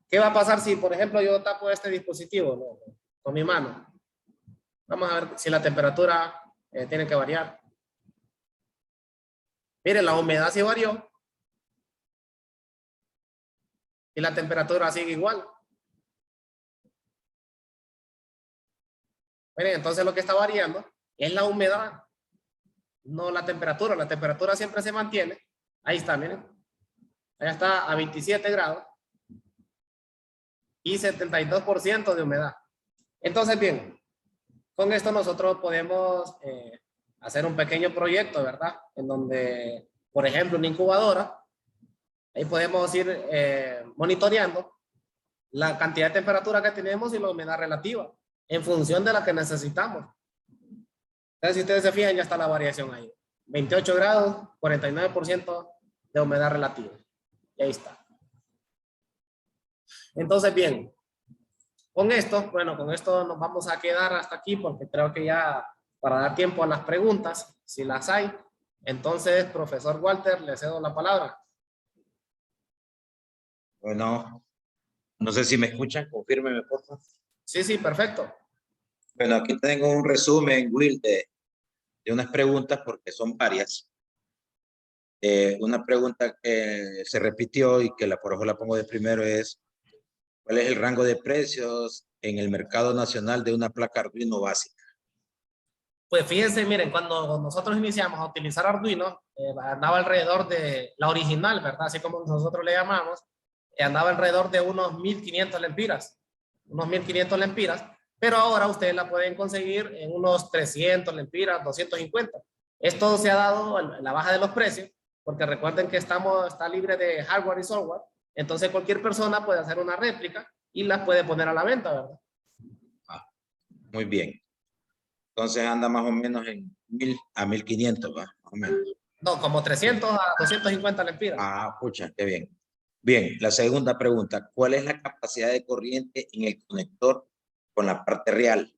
¿Qué va a pasar si, por ejemplo, yo tapo este dispositivo con mi mano? Vamos a ver si la temperatura tiene que variar. Miren, la humedad sí varió y la temperatura sigue igual. Miren, entonces lo que está variando es la humedad, no la temperatura. La temperatura siempre se mantiene. Ahí está, miren. Ahí está a 27 grados y 72% de humedad. Entonces, bien, con esto nosotros podemos hacer un pequeño proyecto, ¿verdad? En donde, por ejemplo, una incubadora, ahí podemos ir monitoreando la cantidad de temperatura que tenemos y la humedad relativa en función de la que necesitamos. Entonces, si ustedes se fijan, ya está la variación ahí. 28 grados, 49% de humedad relativa. Y ahí está. Entonces, bien, con esto, bueno, con esto nos vamos a quedar hasta aquí porque creo que ya para dar tiempo a las preguntas, si las hay, Entonces, profesor Walter, le cedo la palabra. Bueno, no sé si me escuchan, confírmeme, por favor. Sí, sí, perfecto. Bueno, aquí tengo un resumen, Will, de unas preguntas porque son varias. Una pregunta que se repitió y que por eso la pongo de primero es, ¿cuál es el rango de precios en el mercado nacional de una placa Arduino básica? Pues fíjense, miren, cuando nosotros iniciamos a utilizar Arduino, andaba alrededor de la original, ¿verdad? Así como nosotros le llamamos, andaba alrededor de unos 1500 lempiras, unos 1500 lempiras, pero ahora ustedes la pueden conseguir en unos 300 lempiras, 250. Esto se ha dado en la baja de los precios, porque recuerden que está libre de hardware y software, entonces cualquier persona puede hacer una réplica y las puede poner a la venta, ¿verdad? Muy bien. Entonces anda más o menos en 1000 a 1500, ¿va? Más o menos. No, como 300 a 250 lempiras. Pucha, qué bien. Bien, la segunda pregunta, ¿cuál es la capacidad de corriente en el conector con la parte real?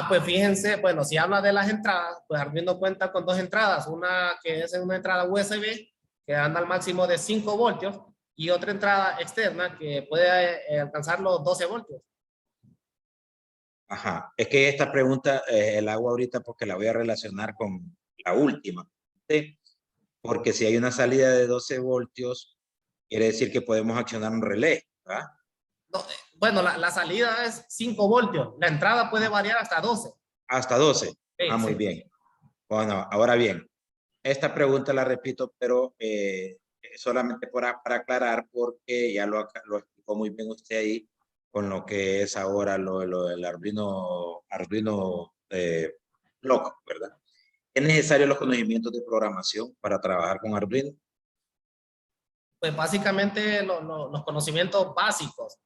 Pues fíjense, bueno, si habla de las entradas, pues Arduino cuenta con dos entradas, una que es una entrada USB que anda al máximo de 5 voltios y otra entrada externa que puede alcanzar los 12 voltios. Ajá, es que esta pregunta la hago ahorita porque la voy a relacionar con la última, ¿sí? Porque si hay una salida de 12 voltios, quiere decir que podemos accionar un relé, ¿verdad? No, bueno, la salida es 5 voltios, la entrada puede variar hasta 12. Hasta 12. Sí, Muy sí. bien. Bueno, ahora bien, esta pregunta la repito, pero solamente para aclarar, porque ya lo explicó muy bien usted ahí con lo que es ahora lo del Arduino Block, ¿verdad? ¿Es necesario los conocimientos de programación para trabajar con Arduino? Pues básicamente los conocimientos básicos.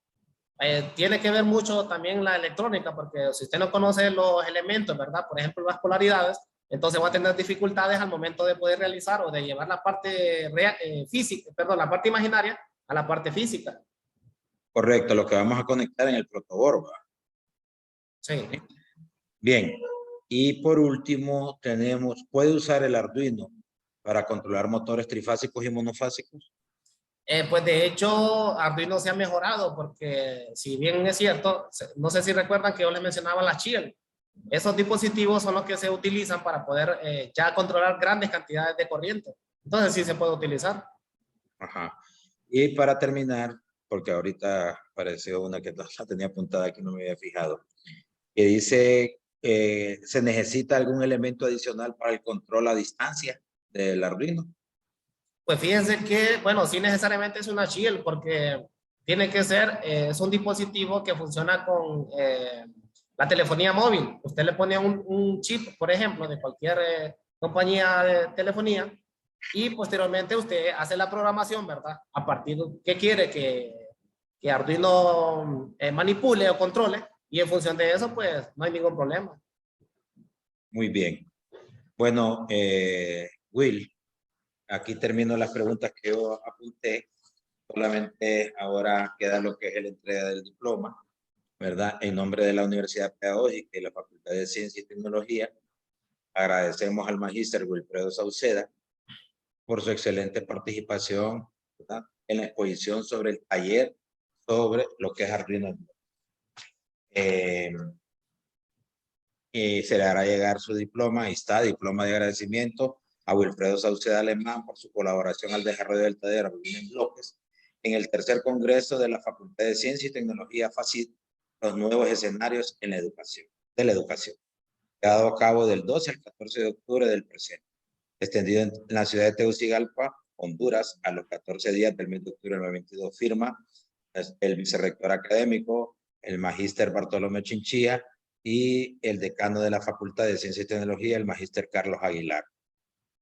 Tiene que ver mucho también la electrónica, porque si usted no conoce los elementos, ¿verdad? Por ejemplo, las polaridades, entonces va a tener dificultades al momento de poder realizar o de llevar la parte física, perdón, la parte imaginaria a la parte física. Correcto, lo que vamos a conectar en el protoboard, ¿verdad? Sí. Bien, y por último ¿puede usar el Arduino para controlar motores trifásicos y monofásicos? Pues de hecho, Arduino se ha mejorado porque si bien es cierto, no sé si recuerdan que yo les mencionaba las Shield. Esos dispositivos son los que se utilizan para poder ya controlar grandes cantidades de corriente. Entonces sí se puede utilizar. Ajá. Y para terminar, porque ahorita apareció una que la tenía apuntada aquí, no me había fijado, que dice, ¿se necesita algún elemento adicional para el control a distancia del Arduino? Pues fíjense que, bueno, sí necesariamente es una Shield porque tiene que ser, es un dispositivo que funciona con la telefonía móvil. Usted le pone un chip, por ejemplo, de cualquier compañía de telefonía y posteriormente usted hace la programación, ¿verdad? A partir de qué quiere que Arduino manipule o controle y en función de eso, pues no hay ningún problema. Muy bien. Bueno, Will, aquí termino las preguntas que yo apunté. Solamente ahora queda lo que es la entrega del diploma, ¿verdad? En nombre de la Universidad Pedagógica y la Facultad de Ciencia y Tecnología, agradecemos al magíster Wilfredo Sauceda por su excelente participación, ¿verdad?, en la exposición sobre el taller sobre lo que es Arduino. Y se le hará llegar su diploma, ahí está, diploma de agradecimiento a Wilfredo Sauceda Alemán por su colaboración al desarrollo del taller Arduino en bloques en el tercer congreso de la Facultad de Ciencia y Tecnología FACIT, los nuevos escenarios en la educación, de la educación, dado a cabo del 12 al 14 de octubre del presente, extendido en la ciudad de Tegucigalpa, Honduras, a los 14 días del mes de octubre del 2022. Firma el vicerrector académico, el magíster Bartolomé Chinchilla, y el decano de la Facultad de Ciencia y Tecnología, el magíster Carlos Aguilar.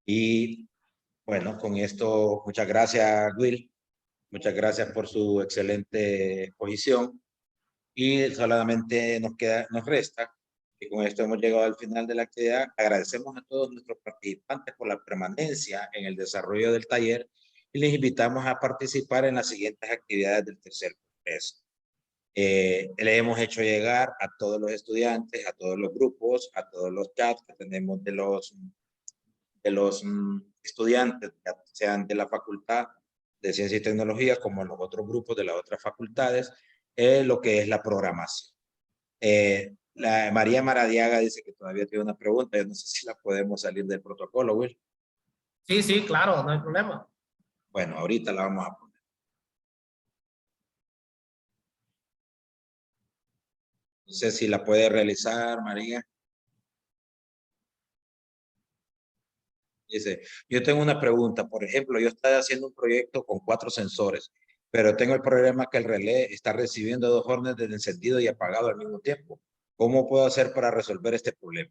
Y bueno, con esto, muchas gracias, Will. Muchas gracias por su excelente exposición. Y solamente nos resta, y con esto hemos llegado al final de la actividad. Agradecemos a todos nuestros participantes por la permanencia en el desarrollo del taller y les invitamos a participar en las siguientes actividades del tercer congreso. Le hemos hecho llegar a todos los estudiantes, a todos los grupos, a todos los chats que tenemos de los estudiantes, ya sean de la Facultad de Ciencia y Tecnología como en los otros grupos de las otras facultades, lo que es la programación. María Maradiaga dice que todavía tiene una pregunta. Yo no sé si la podemos salir del protocolo, Will. Sí, sí, claro, no hay problema. Bueno, ahorita la vamos a poner. No sé si la puede realizar, María. Dice, yo tengo una pregunta. Por ejemplo, yo estoy haciendo un proyecto con 4 sensores, pero tengo el problema que el relé está recibiendo 2 órdenes de encendido y apagado al mismo tiempo. ¿Cómo puedo hacer para resolver este problema?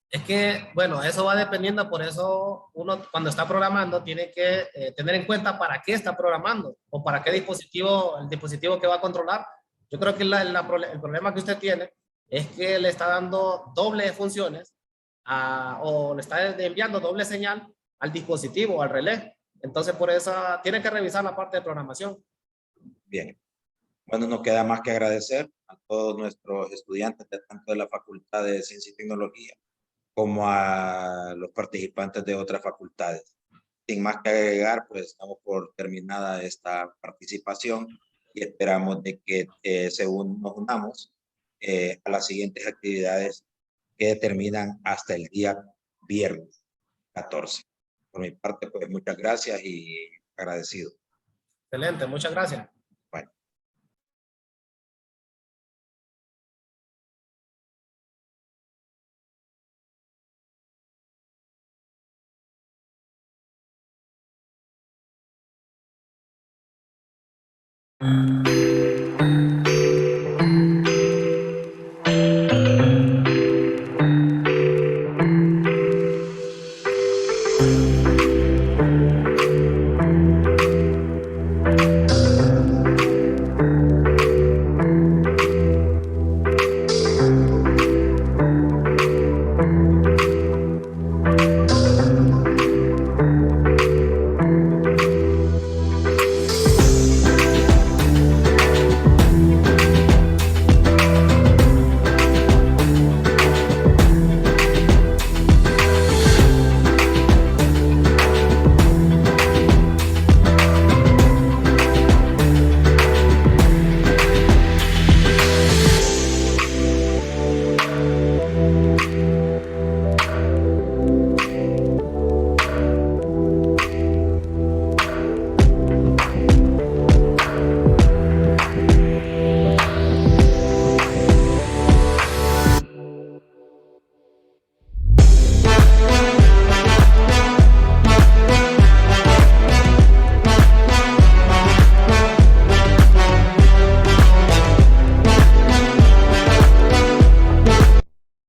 Es que, bueno, eso va dependiendo, por eso uno cuando está programando tiene que tener en cuenta para qué está programando o para qué dispositivo, el dispositivo que va a controlar. Yo creo que el problema que usted tiene es que le está dando doble funciones o le está enviando doble señal al dispositivo, al relé. Entonces, por eso tiene que revisar la parte de programación. Bien. Bueno, nos queda más que agradecer a todos nuestros estudiantes, tanto de la Facultad de Ciencia y Tecnología como a los participantes de otras facultades. Sin más que agregar, pues damos por terminada esta participación y esperamos de que nos unamos a las siguientes actividades que terminan hasta el día viernes 14. Por mi parte, pues muchas gracias y agradecido. Excelente, muchas gracias. Bueno.